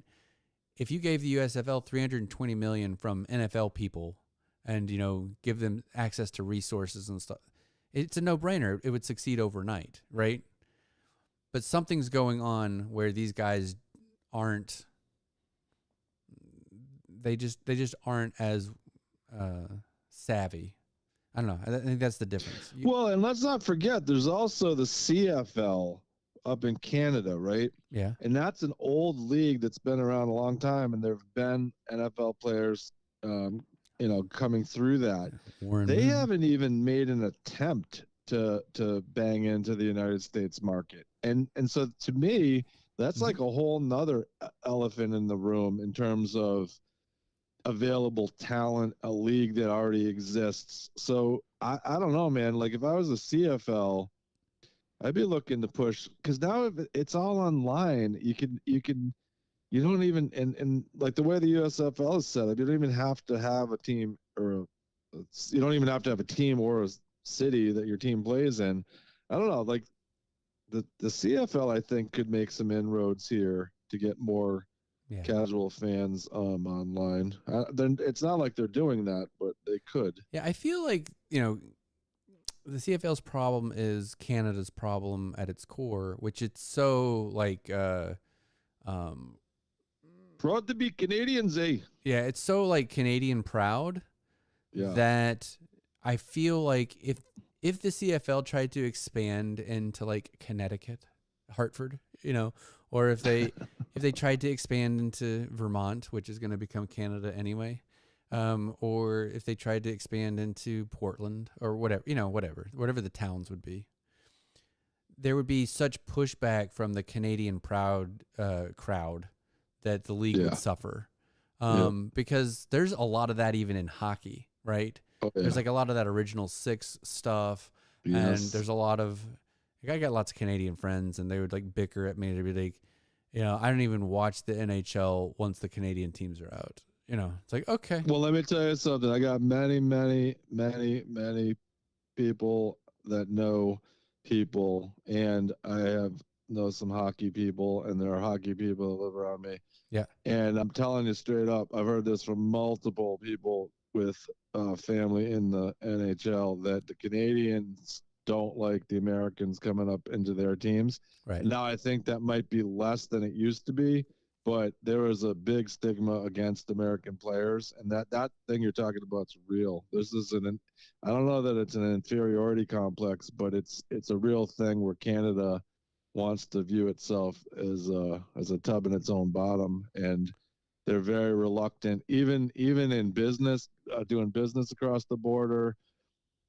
If you gave the USFL $320 million from NFL people and, give them access to resources and stuff, it's a no-brainer. It would succeed overnight, right? But something's going on where these guys aren't. They just aren't as savvy. I don't know. I think that's the difference. Well, and let's not forget, there's also the CFL up in Canada, right? Yeah. And that's an old league that's been around a long time, and there have been NFL players, coming through that. They haven't even made an attempt to bang into the United States market, and so to me, that's like a whole nother elephant in the room in terms of available talent, a league that already exists. So I don't know, man. Like if I was a CFL, I'd be looking to push, because now if it's all online, you don't even, and like the way the USFL is set up, you don't even have to have a team you don't even have to have a team or a city that your team plays in. I don't know, like the CFL, I think, could make some inroads here to get more casual fans online. It's not like they're doing that, but they could. Yeah, I feel like, the CFL's problem is Canada's problem at its core, which it's so like proud to be Canadians, eh? Yeah, it's so like Canadian proud that I feel like if the CFL tried to expand into like Connecticut, Hartford, or if they tried to expand into Vermont, which is going to become Canada anyway, or if they tried to expand into Portland or whatever, whatever the towns would be, there would be such pushback from the Canadian proud crowd that the league would suffer, because there's a lot of that even in hockey, right? Oh, yeah. There's like a lot of that original six stuff, and there's a lot of, I got lots of Canadian friends, and they would like bicker at me. They'd be like, I don't even watch the NHL once the Canadian teams are out. It's like, okay. Well, let me tell you something. I got many, many, many, many people that know people, and I know some hockey people, and there are hockey people that live around me. Yeah. And I'm telling you straight up, I've heard this from multiple people with family in the NHL, that the Canadians don't like the Americans coming up into their teams. Right. Now, I think that might be less than it used to be, but there was a big stigma against American players, and that thing you're talking about is real. This is I don't know that it's an inferiority complex, but it's a real thing where Canada wants to view itself as a tub in its own bottom, and they're very reluctant, even in business, doing business across the border.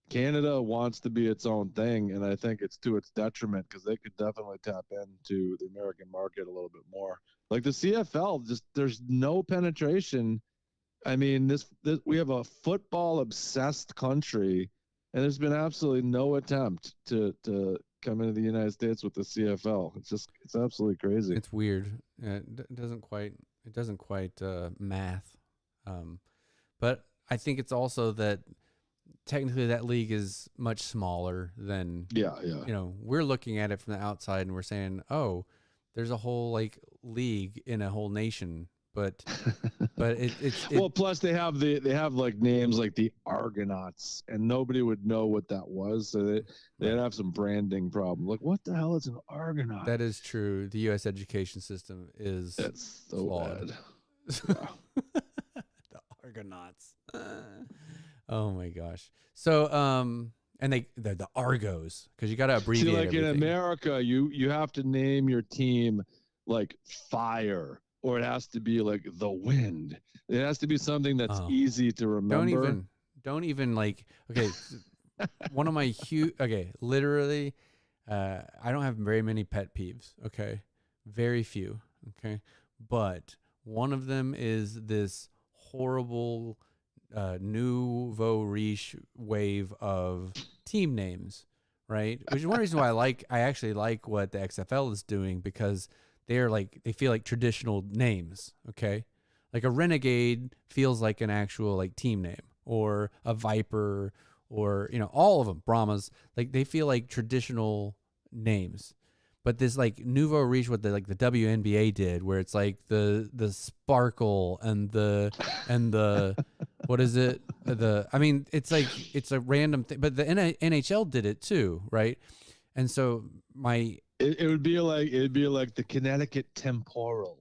Canada wants to be its own thing, and I think it's to its detriment, because they could definitely tap into the American market a little bit more. Like the CFL, just there's no penetration. I mean, this we have a football obsessed country, and there's been absolutely no attempt to come into the United States with the CFL. It's absolutely crazy. It's weird. It doesn't quite math. But I think it's also that technically that league is much smaller than, we're looking at it from the outside and we're saying, oh, there's a whole like league in a whole nation, but it's well, plus they have like names like the Argonauts, and nobody would know what that was, so they'd have some branding problem. Like, what the hell is an Argonaut? That is true. The U.S. education system is so flawed. Bad. Yeah. The Argonauts. Oh my gosh. So and they're the Argos, because you got to abbreviate. See, like everything. In America, you have to name your team like Fire, or it has to be like the Wind. It has to be something that's easy to remember. Don't even like. Okay, one of my literally, I don't have very many pet peeves. Okay, very few. Okay, but one of them is this horrible nouveau riche wave of team names, right? Which is one reason why I actually like what the XFL is doing, because they feel like traditional names. Okay, like a Renegade feels like an actual like team name, or a Viper, or all of them, Brahmas, like they feel like traditional names. But this like nouveau riche, what the WNBA did, where it's like the sparkle and the what is it? I mean, it's like it's a random thing, but the NHL did it too, right? And so it'd be like the Connecticut temporal.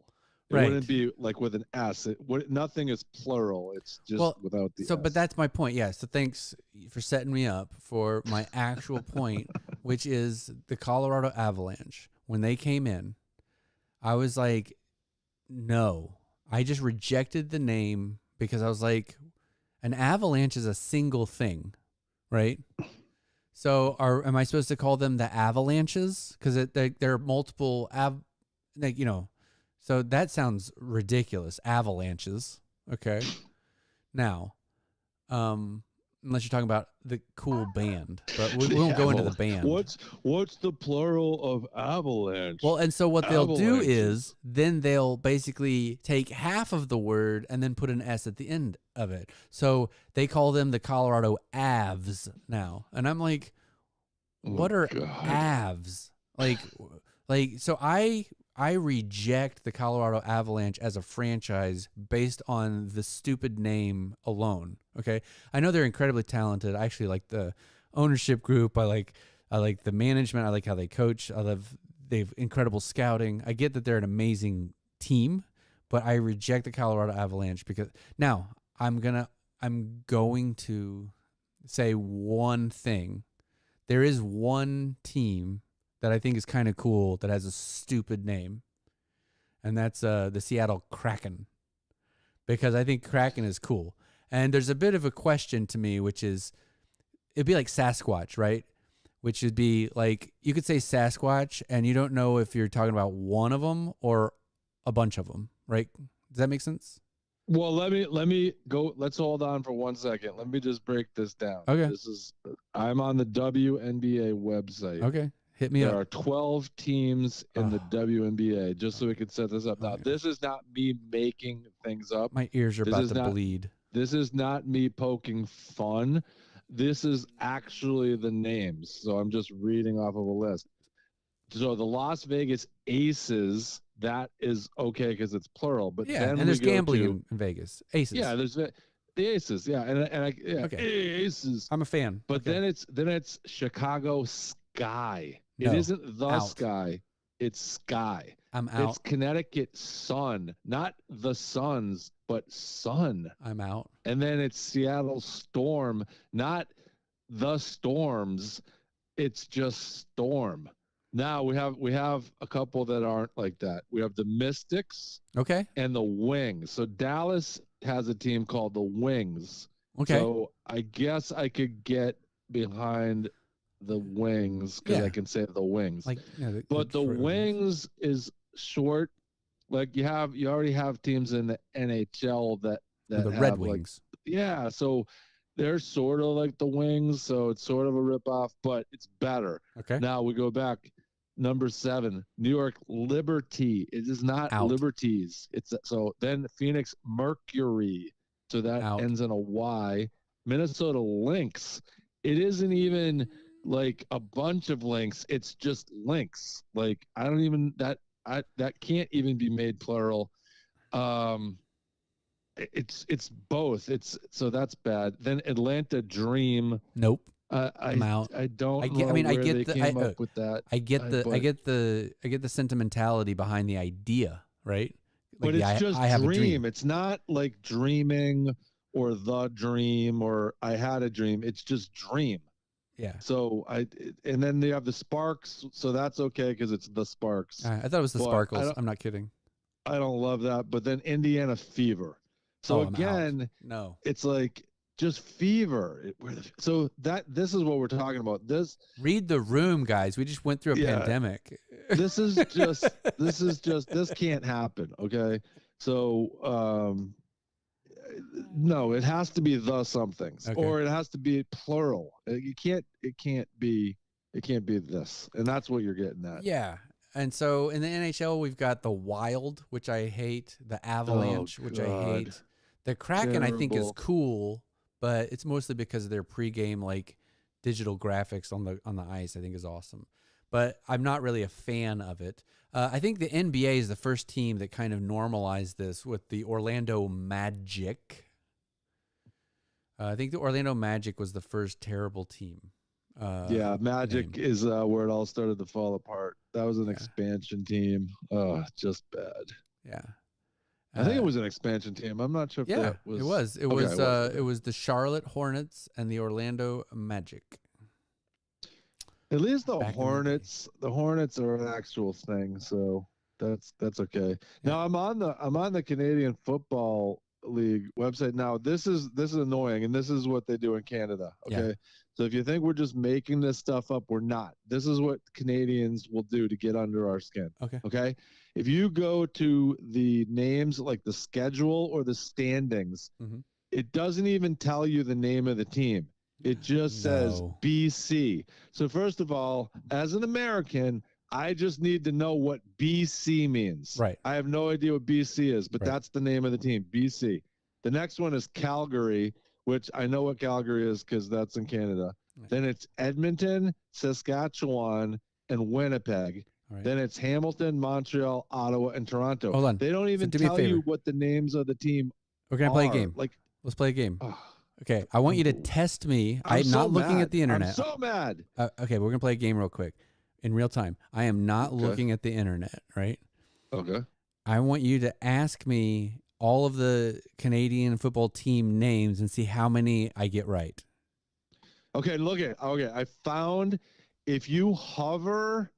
It right. wouldn't be like with an S. Nothing is plural. It's just without the S. But that's my point. Yeah. So thanks for setting me up for my actual point, which is the Colorado Avalanche. When they came in, I was like, no. I just rejected the name because I was like, an avalanche is a single thing, right? So am I supposed to call them the avalanches? Because there are multiple so that sounds ridiculous. Avalanches. Okay. Now, unless you're talking about the cool band, but we won't go into the band. What's the plural of avalanche? Well, and so what they'll do is then they'll basically take half of the word and then put an S at the end of it. So they call them the Colorado Avs now. And I'm like, what are Avs? Like so I reject the Colorado Avalanche as a franchise based on the stupid name alone. Okay, I know they're incredibly talented. I actually like the ownership group. I like the management. I like how they coach. They've incredible scouting. I get that they're an amazing team, but I reject the Colorado Avalanche because now I'm going to say one thing. There is one team that I think is kind of cool that has a stupid name, and that's the Seattle Kraken, because I think Kraken is cool. And there's a bit of a question to me, which is, it'd be like Sasquatch, right? Which would be like, you could say Sasquatch, and you don't know if you're talking about one of them or a bunch of them, right? Does that make sense? Well, let me go. Let's hold on for 1 second. Let me just break this down. Okay. I'm on the WNBA website. Okay. Hit me up. There are 12 teams in the WNBA, just so we can set this up. Now, this is not me making things up. My ears are about to bleed. This is not me poking fun. This is actually the names. So I'm just reading off of a list. So the Las Vegas Aces, that is okay because it's plural. But yeah, then and there's gambling in Vegas. Aces. Yeah, there's the Aces. Yeah, okay. Aces. I'm a fan. But then it's Chicago Sky. No, it isn't the Sky. It's Sky. I'm out. It's Connecticut Sun, not the Suns, but Sun. I'm out. And then it's Seattle Storm, not the Storms. It's just Storm. Now we have a couple that aren't like that. We have the Mystics, okay, and the Wings. So Dallas has a team called the Wings. Okay. So I guess I could get behind the Wings because I can say the Wings. But the Wings is short. Like you already have teams in the NHL that the Red Wings. So they're sort of like the Wings, so it's sort of a ripoff, but it's better. Okay. Now we go back. Number 7, New York Liberty. It is not Liberties. It's so then Phoenix Mercury. So that ends in a Y. Minnesota Lynx. It isn't even like a bunch of links. It's just links. Like I don't even that can't even be made plural. It's both. So that's bad. Then Atlanta Dream. Nope. I'm out. I don't. I get they came up with that. I get the sentimentality behind the idea, right? Like, but it's just dream. It's not like dreaming or the dream or I had a dream. It's just dream. Yeah. So and then they have the Sparks. So that's okay because it's the Sparks. I thought it was the Sparkles. I'm not kidding. I don't love that. But then Indiana Fever. So again, no, it's like just fever. So this is what we're talking about. Read the room, guys. We just went through a pandemic. This can't happen. Okay. So, no, it has to be the somethings, or it has to be plural. It can't be this. And that's what you're getting at. Yeah. And so in the NHL, we've got the Wild, which I hate, the Avalanche, which I hate. The Kraken, I think, is cool, but it's mostly because of their pregame like digital graphics on the ice. I think is awesome, but I'm not really a fan of it. I think the NBA is the first team that kind of normalized this with the Orlando Magic. I think the Orlando Magic was the first terrible team. Magic is where it all started to fall apart. That was an expansion team. Oh, just bad. Yeah. I think it was an expansion team. I'm not sure if that was. It was the Charlotte Hornets and the Orlando Magic. At least the Hornets are an actual thing, so that's okay. Yeah. Now I'm on the Canadian Football League website. Now this is annoying, and this is what they do in Canada. Okay. Yeah. So if you think we're just making this stuff up, we're not. This is what Canadians will do to get under our skin. Okay. Okay. If you go to the names, like the schedule or the standings, it doesn't even tell you the name of the team. It just says BC. So first of all, as an American, I just need to know what BC means. Right. I have no idea what BC is, but that's the name of the team, BC. The next one is Calgary, which I know what Calgary is because that's in Canada. Right. Then it's Edmonton, Saskatchewan, and Winnipeg. Right. Then it's Hamilton, Montreal, Ottawa, and Toronto. Hold on. They don't even tell you what the names of the team are. We're going to play a game. Let's play a game. Okay. I want you to test me. I'm not looking at the internet. I'm so mad. Okay. We're going to play a game real quick in real time. I am not looking at the internet, right? Okay. I want you to ask me all of the Canadian football team names and see how many I get right. Okay. I found if you hover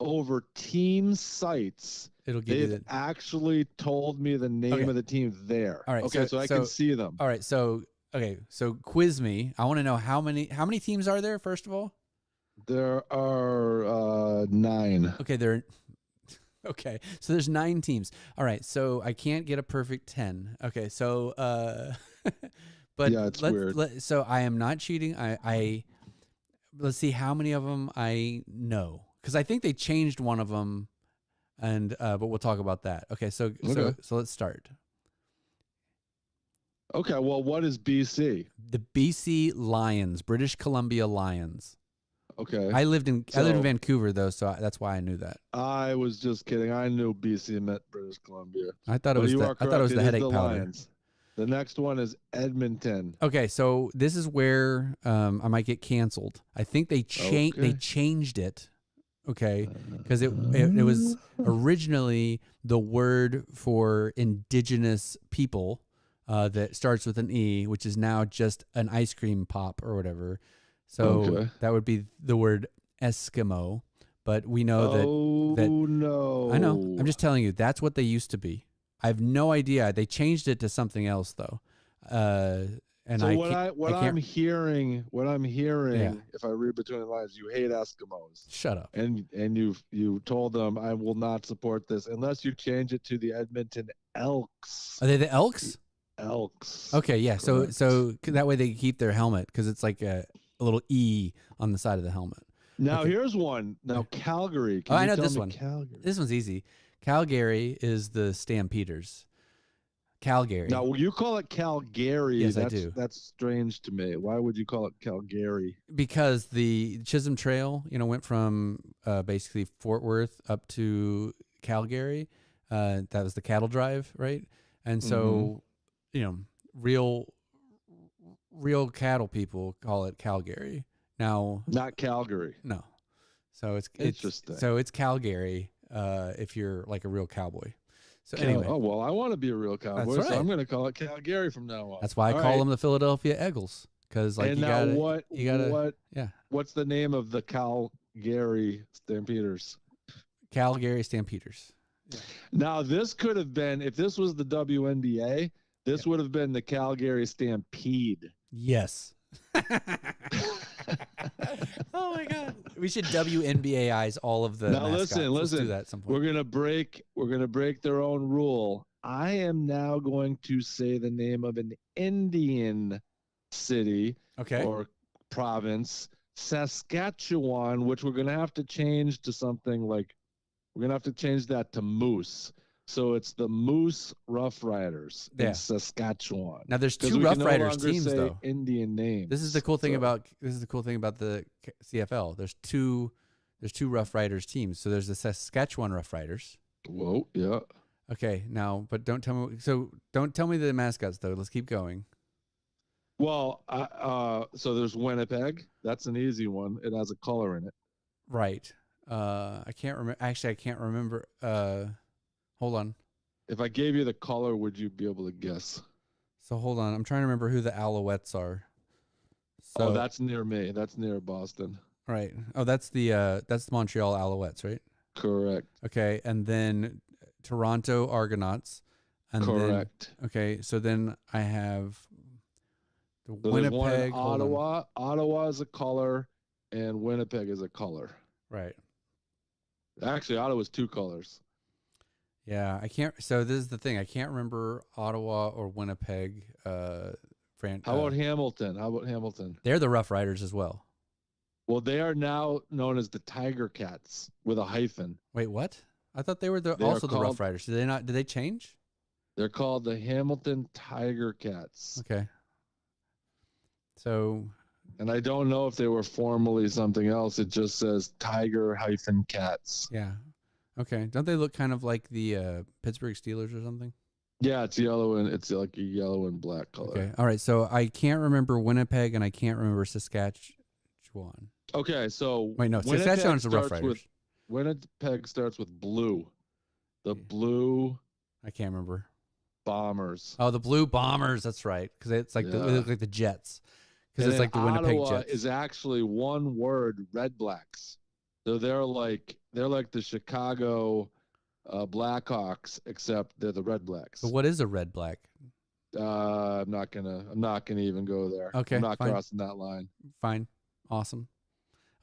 over team sites, they've actually told me the name of the team there. All right. Okay, so I can see them. All right. So quiz me. I want to know how many teams are there, first of all? There are 9. Okay. So there's 9 teams. All right. So I can't get a perfect 10. Okay. So but yeah, it's weird. So I am not cheating. Let's see how many of them I know. Because I think they changed one of them, but we'll talk about that. Okay, so let's start. Okay, well, what is BC? The BC Lions, British Columbia Lions. Okay. I lived in Vancouver though, so that's why I knew that. I was just kidding. I knew BC meant British Columbia. I thought it was the headache powder. Lions. The next one is Edmonton. Okay, so this is where I might get canceled. I think they changed it. Okay, because it was originally the word for indigenous people that starts with an E, which is now just an ice cream pop or whatever. So that would be the word Eskimo. But we know that no. I know. I'm just telling you, that's what they used to be. I have no idea. They changed it to something else though. And so I'm hearing, if I read between the lines, you hate Eskimos. Shut up. And you told them I will not support this unless you change it to the Edmonton Elks. Are they the Elks? Elks. Okay, yeah. Correct. So that way they keep their helmet because it's like a little E on the side of the helmet. Now here's one. Now Calgary. I know this one. Calgary. This one's easy. Calgary is the Stampeders. Calgary. Now, you call it Calgary. Yes, I do. That's strange to me. Why would you call it Calgary? Because the Chisholm Trail, went from basically Fort Worth up to Calgary. That was the cattle drive, right? And so, real cattle people call it Calgary. Now, not Calgary. No. So it's interesting. So it's Calgary if you're like a real cowboy. So anyway. Oh, well, I want to be a real cowboy, right. So I'm going to call it Calgary from now on. That's why I call them the Philadelphia Eagles. Because what's the name of the Calgary Stampeders? Calgary Stampeders. Yeah. Now, this could have been, if this was the WNBA, this would have been the Calgary Stampede. Yes. Oh my God. We should WNBAI's all of the Now mascots. listen, Let's do listen. that at some point. We're gonna break their own rule. I am now going to say the name of an Indian city Okay. or province, Saskatchewan, which we're gonna have to change to something like we're gonna have to change that to Moose. So it's the Moose Rough Riders in Saskatchewan. Now there's Because two we Rough can no Riders longer teams say though. Indian names. This is the cool thing about the CFL. There's two Rough Riders teams. So there's the Saskatchewan Rough Riders. Whoa, yeah. Okay, now, but don't tell me the mascots though. Let's keep going. Well, so there's Winnipeg. That's an easy one. It has a color in it. Right. I can't remember. Actually, I can't remember. Hold on. If I gave you the color, would you be able to guess? So hold on. I'm trying to remember who the Alouettes are. So, that's near me. That's near Boston. Right. Oh, that's the Montreal Alouettes, right? Correct. Okay, and then Toronto Argonauts. And correct. Then, okay, so then I have the So Winnipeg. Ottawa. Ottawa is a color, and Winnipeg is a color. Right. Actually, Ottawa's two colors. Yeah, I can't. So this is the thing. I can't remember Ottawa or Winnipeg. How about Hamilton? They're the Rough Riders as well. Well, they are now known as the Tiger Cats with a hyphen. Wait, what? I thought they were the Rough Riders. Did they not? Did they change? They're called the Hamilton Tiger Cats. Okay. So. And I don't know if they were formerly something else. It just says Tiger-Cats. Yeah. Okay. Don't they look kind of like the Pittsburgh Steelers or something? Yeah, it's yellow and it's like a yellow and black color. Okay. All right. So I can't remember Winnipeg and I can't remember Saskatchewan. Okay. So wait, no, Saskatchewan's the Rough Riders. Winnipeg starts with blue. The blue. I can't remember. Bombers. Oh, the Blue Bombers. That's right. Because it's like they look like the Jets. Because it's like the Winnipeg Ottawa Jets. Is actually one word, Red Blacks. So they're like the Chicago Blackhawks, except they're the Red Blacks. So what is a Red Black? I'm not gonna even go there. Okay, I'm not fine. crossing that line. Fine, awesome.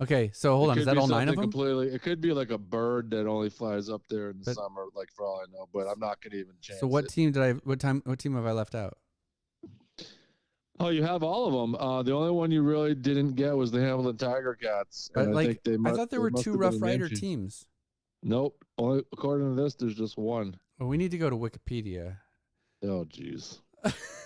Okay, so hold on. Is that all 9 of them? It could be like a bird that only flies up there in the summer, like for all I know. But I'm not gonna even change. So what team have I left out? Oh, you have all of them. The only one you really didn't get was the Hamilton Tiger Cats. But I thought there were 2 Rough Rider teams. Nope. Only according to this, there's just one. Well, we need to go to Wikipedia. Oh, jeez.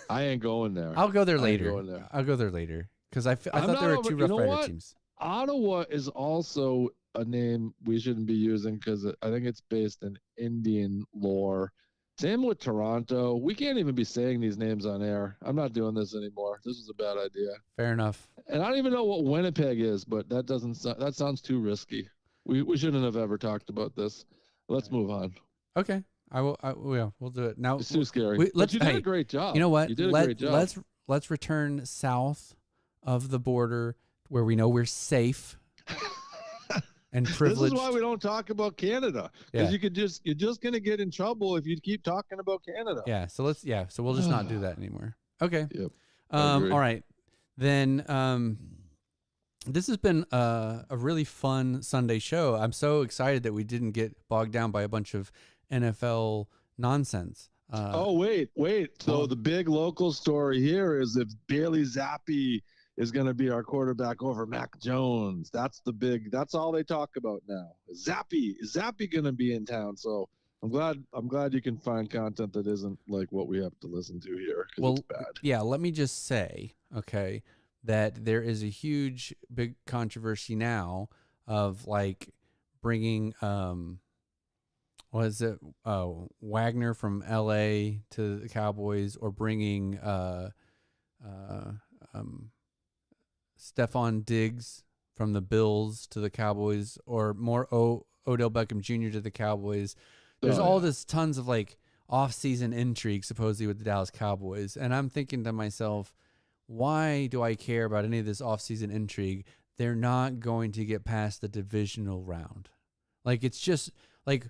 I ain't going there. I'll go there later. I'll go there later because I thought there were 2 Rough Rider teams. Ottawa is also a name we shouldn't be using because I think it's based in Indian lore. Same with Toronto. We can't even be saying these names on air. I'm not doing this anymore. This is a bad idea. Fair enough. And I don't even know what Winnipeg is, but that sounds too risky. We shouldn't have ever talked about this. Let's move on. Okay. We'll do it now. It's too scary. You did a great job. You know what? You did a great job. Let's return south of the border where we know we're safe and privileged. This is why we don't talk about Canada, because you're just gonna get in trouble if you keep talking about Canada. Yeah. So we'll just not do that anymore. Okay. Yep. All right. Then this has been a really fun Sunday show. I'm so excited that we didn't get bogged down by a bunch of NFL nonsense. Wait. So the big local story here is if Bailey Zappi is going to be our quarterback over Mac Jones. That's all they talk about now. Is Zappi going to be in town? So I'm glad you can find content that isn't like what we have to listen to here. Well, it's bad. Yeah, let me just say, okay, that there is a big controversy now of like bringing, Wagner from LA to the Cowboys, or bringing, Stephon Diggs from the Bills to the Cowboys, or more Odell Beckham Jr. to the Cowboys. There's all this tons of like off-season intrigue supposedly with the Dallas Cowboys, and I'm thinking to myself, why do I care about any of this off-season intrigue? They're not going to get past the divisional round. Like, it's just like,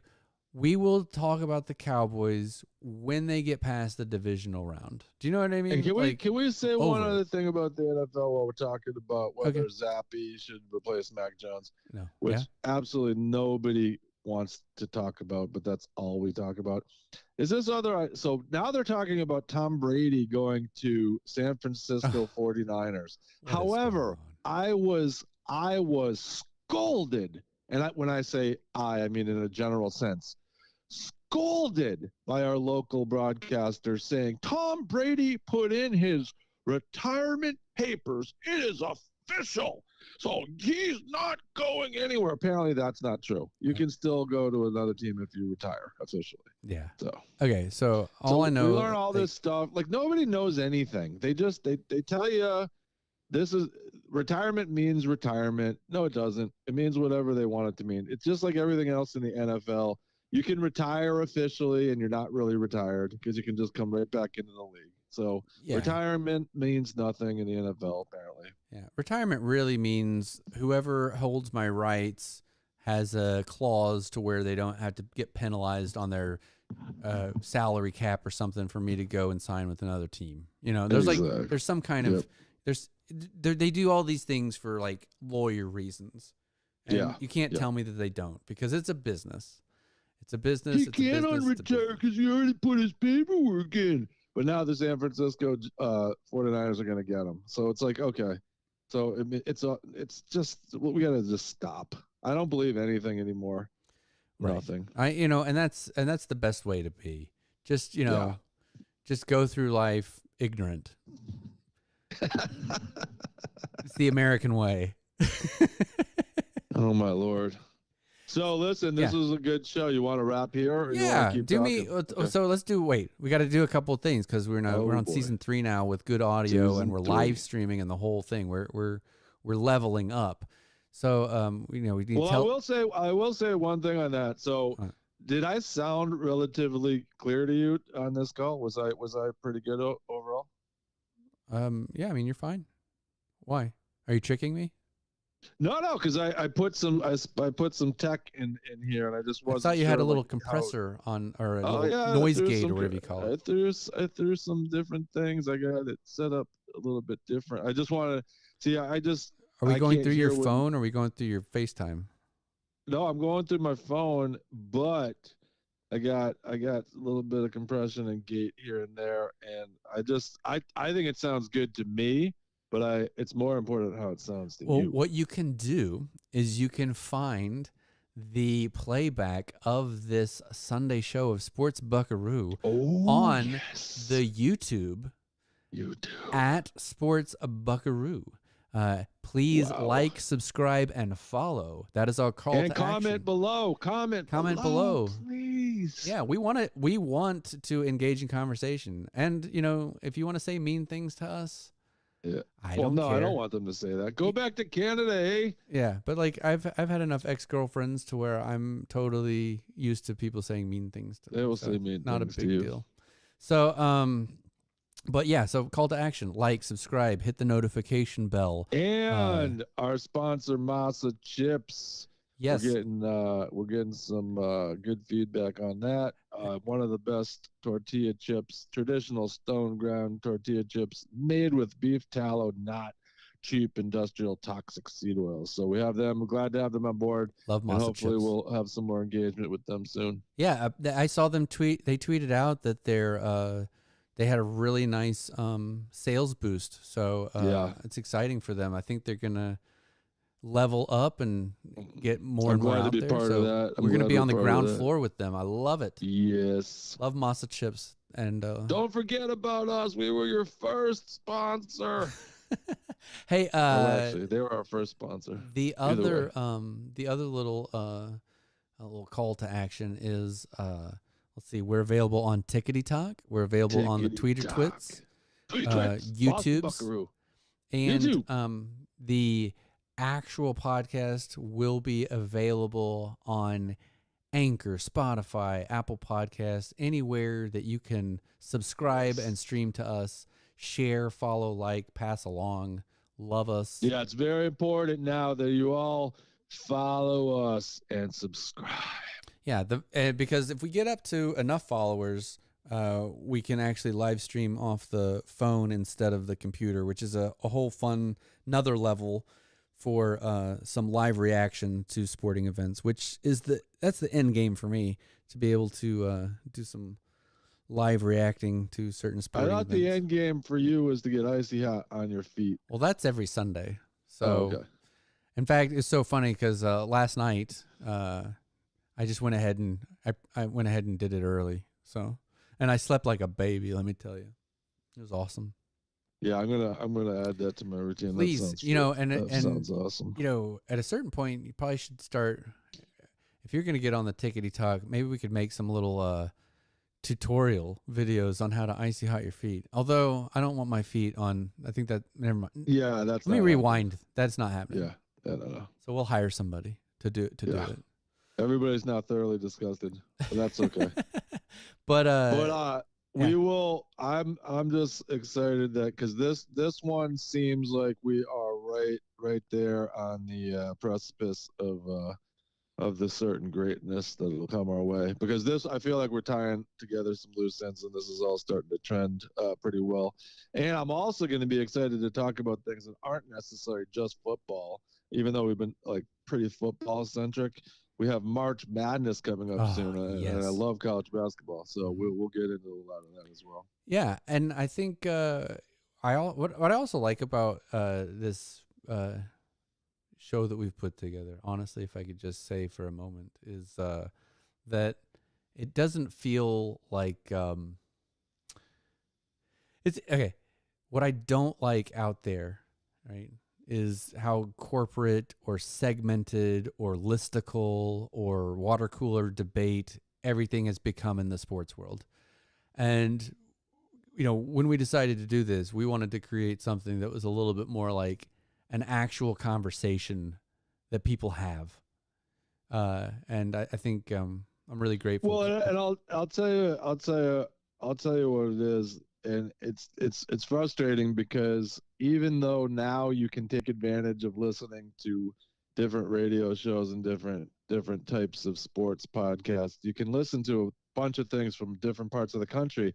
we will talk about the Cowboys when they get past the divisional round. Do you know what I mean? And can we say one over other it. thing about the NFL while we're talking about whether Okay. Zappy should replace Mac Jones, No. which Yeah. absolutely nobody wants to talk about, but that's all we talk about. Is this other? So now they're talking about Tom Brady going to San Francisco 49ers. What is going However, on? I was scolded, and when I say I mean in a general sense, scolded by our local broadcaster saying Tom Brady put in his retirement papers. It is official. So he's not going anywhere. Apparently that's not true. You can still go to another team if you retire officially. Yeah. So okay. So I know, we learn all this stuff. Like nobody knows anything. They tell you this is retirement means retirement. No, it doesn't. It means whatever they want it to mean. It's just like everything else in the NFL. You can retire officially and you're not really retired because you can just come right back into the league. So retirement means nothing in the NFL, apparently. Yeah. Retirement really means whoever holds my rights has a clause to where they don't have to get penalized on their salary cap or something for me to go and sign with another team. You know, there's there's some kind of, they do all these things for like lawyer reasons. And you can't tell me that they don't, because it's a business. It's a business. He cannot retire because he already put his paperwork in. But now the San Francisco 49ers are going to get him. So it's like, okay. So it's just, we got to just stop. I don't believe anything anymore. Right. Nothing. And that's the best way to be. Just, just go through life ignorant. It's the American way. Oh my Lord. So listen, this is a good show. You want to wrap here? Or you want to keep talking? Okay. So let's do. Wait, we got to do a couple of things because we're on season 3 now with good audio, and we're live streaming and the whole thing. We're leveling up. So we need. Well, I will say one thing on that. So, did I sound relatively clear to you on this call? Was I pretty good overall? Yeah. I mean, you're fine. Why? Are you tricking me? No, because I put some tech in here, and I just wasn't. I thought you sure, had a little compressor on, or a little noise gate, or whatever you call it. I threw some different things. I got it set up a little bit different. I just want to see. Are we going through your phone, or are we going through your FaceTime? No, I'm going through my phone, but I got a little bit of compression and gate here and there, and I think it sounds good to me. But it's more important how it sounds to you. Well, what you can do is you can find the playback of this Sunday show of Sports Buckaroo on the YouTube at Sports Buckaroo. Please like, subscribe, and follow. That is our call to action. And comment below. Comment below, please. Yeah, we want to engage in conversation. And if you want to say mean things to us. Yeah. I don't want them to say that. Go back to Canada, eh? Yeah, but like I've had enough ex-girlfriends to where I'm totally used to people saying mean things to me. They will say mean not things a big deal. So but yeah, so call to action: like, subscribe, hit the notification bell, and our sponsor Masa Chips. Yes, we're getting some good feedback on that. One of the best tortilla chips, traditional stone ground tortilla chips made with beef tallow, not cheap industrial toxic seed oils. So we have them. We're glad to have them on board. Love Masa and hopefully chips. We'll have some more engagement with them soon. Yeah, I saw them tweet. They tweeted out that they had a really nice sales boost. So it's exciting for them. I think they're gonna level up and get more and more out there. Part of that. We're going to be on the ground floor with them. I love it. Yes. Love Masa Chips. And don't forget about us. We were your first sponsor. Hey, actually, they were our first sponsor. The other little call to action is let's see, we're available on Tickety Talk. We're available on the Tweeter Twits, YouTube's, and the actual podcast will be available on Anchor, Spotify, Apple Podcasts, anywhere that you can subscribe and stream to us. Share, follow, like, pass along. Love us. Yeah, it's very important now that you all follow us and subscribe. Yeah, because if we get up to enough followers, we can actually live stream off the phone instead of the computer, which is a whole fun another level for some live reaction to sporting events, which is that's the end game for me, to be able to do some live reacting to certain sporting events. I thought the end game for you was to get icy hot on your feet. Well, that's every Sunday. So, okay. In fact, it's so funny because last night I just went ahead and I went ahead and did it early. So, and I slept like a baby. Let me tell you, it was awesome. Yeah, I'm gonna add that to my routine. Please, that sounds awesome. At a certain point, you probably should start. If you're gonna get on the Tickety Talk, maybe we could make some little tutorial videos on how to icy hot your feet. Although I don't want my feet on. I think that never mind. Yeah, that's. Let me rewind. Happening. That's not happening. Yeah, no. So we'll hire somebody to do it. Everybody's not thoroughly disgusted, but that's okay. but we will. I'm just excited that because this one seems like we are right there on the precipice of the certain greatness that will come our way. Because I feel like we're tying together some loose ends, and this is all starting to trend pretty well. And I'm also going to be excited to talk about things that aren't necessarily just football, even though we've been like pretty football centric. We have March Madness coming up soon, and I love college basketball, so we'll get into a lot of that as well. Yeah, and I think what I also like about this show that we've put together, honestly, if I could just say for a moment, is that it doesn't feel like it's okay. What I don't like out there, right, is how corporate or segmented or listicle or water cooler debate everything has become in the sports world. And, when we decided to do this, we wanted to create something that was a little bit more like an actual conversation that people have. And I think I'm really grateful. Well, and I'll tell you what it is. And it's frustrating because even though now you can take advantage of listening to different radio shows and different types of sports podcasts, you can listen to a bunch of things from different parts of the country,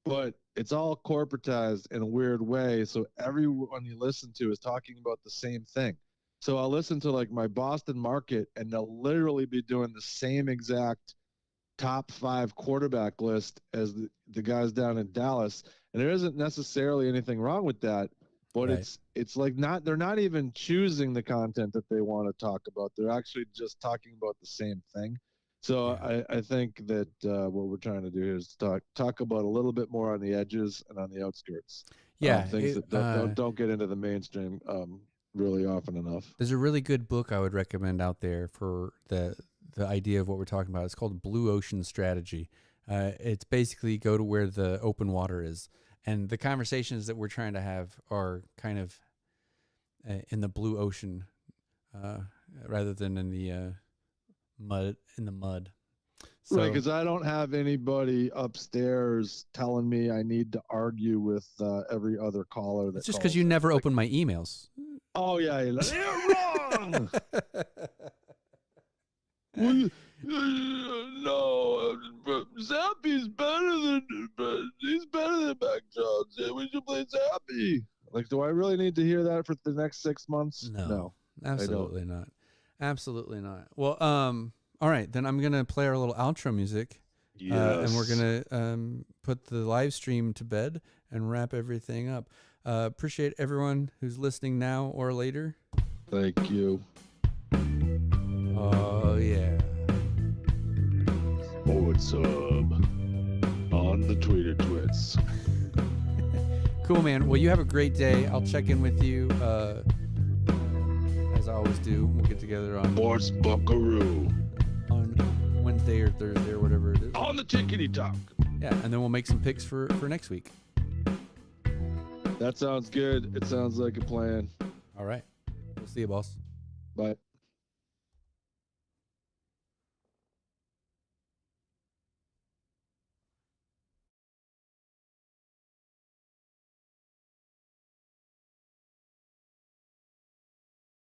but it's all corporatized in a weird way. So everyone you listen to is talking about the same thing. So I'll listen to like my Boston market, and they'll literally be doing the same exact top 5 quarterback list as the guys down in Dallas. And there isn't necessarily anything wrong with that, but right. It's like they're not even choosing the content that they want to talk about. They're actually just talking about the same thing. So yeah. I think that what we're trying to do here is talk about a little bit more on the edges and on the outskirts. Yeah. Things that don't get into the mainstream really often enough. There's a really good book I would recommend out there for the idea of what we're talking about. It's called Blue Ocean Strategy. It's basically go to where the open water is. And the conversations that we're trying to have are kind of in the blue ocean rather than in the mud. So, right, because I don't have anybody upstairs telling me I need to argue with every other caller. It's just because you never open my emails. Oh, yeah. You're wrong. No, Zappy's better than Mac Jones. We should play Zappy. Like, do I really need to hear that for the next 6 months? No, absolutely not. Absolutely not. Well, all right, then I'm gonna play our little outro music, and we're gonna put the live stream to bed and wrap everything up. Appreciate everyone who's listening now or later. Thank you. Oh yeah. Sports Hub on the Twitter twits. Cool, man. Well, you have a great day. I'll check in with you as I always do. We'll get together on Sports Buckaroo on Wednesday or Thursday or whatever it is. On the Tickety Talk. Yeah, and then we'll make some picks for next week. That sounds good. It sounds like a plan. All right. We'll see you, boss. Bye.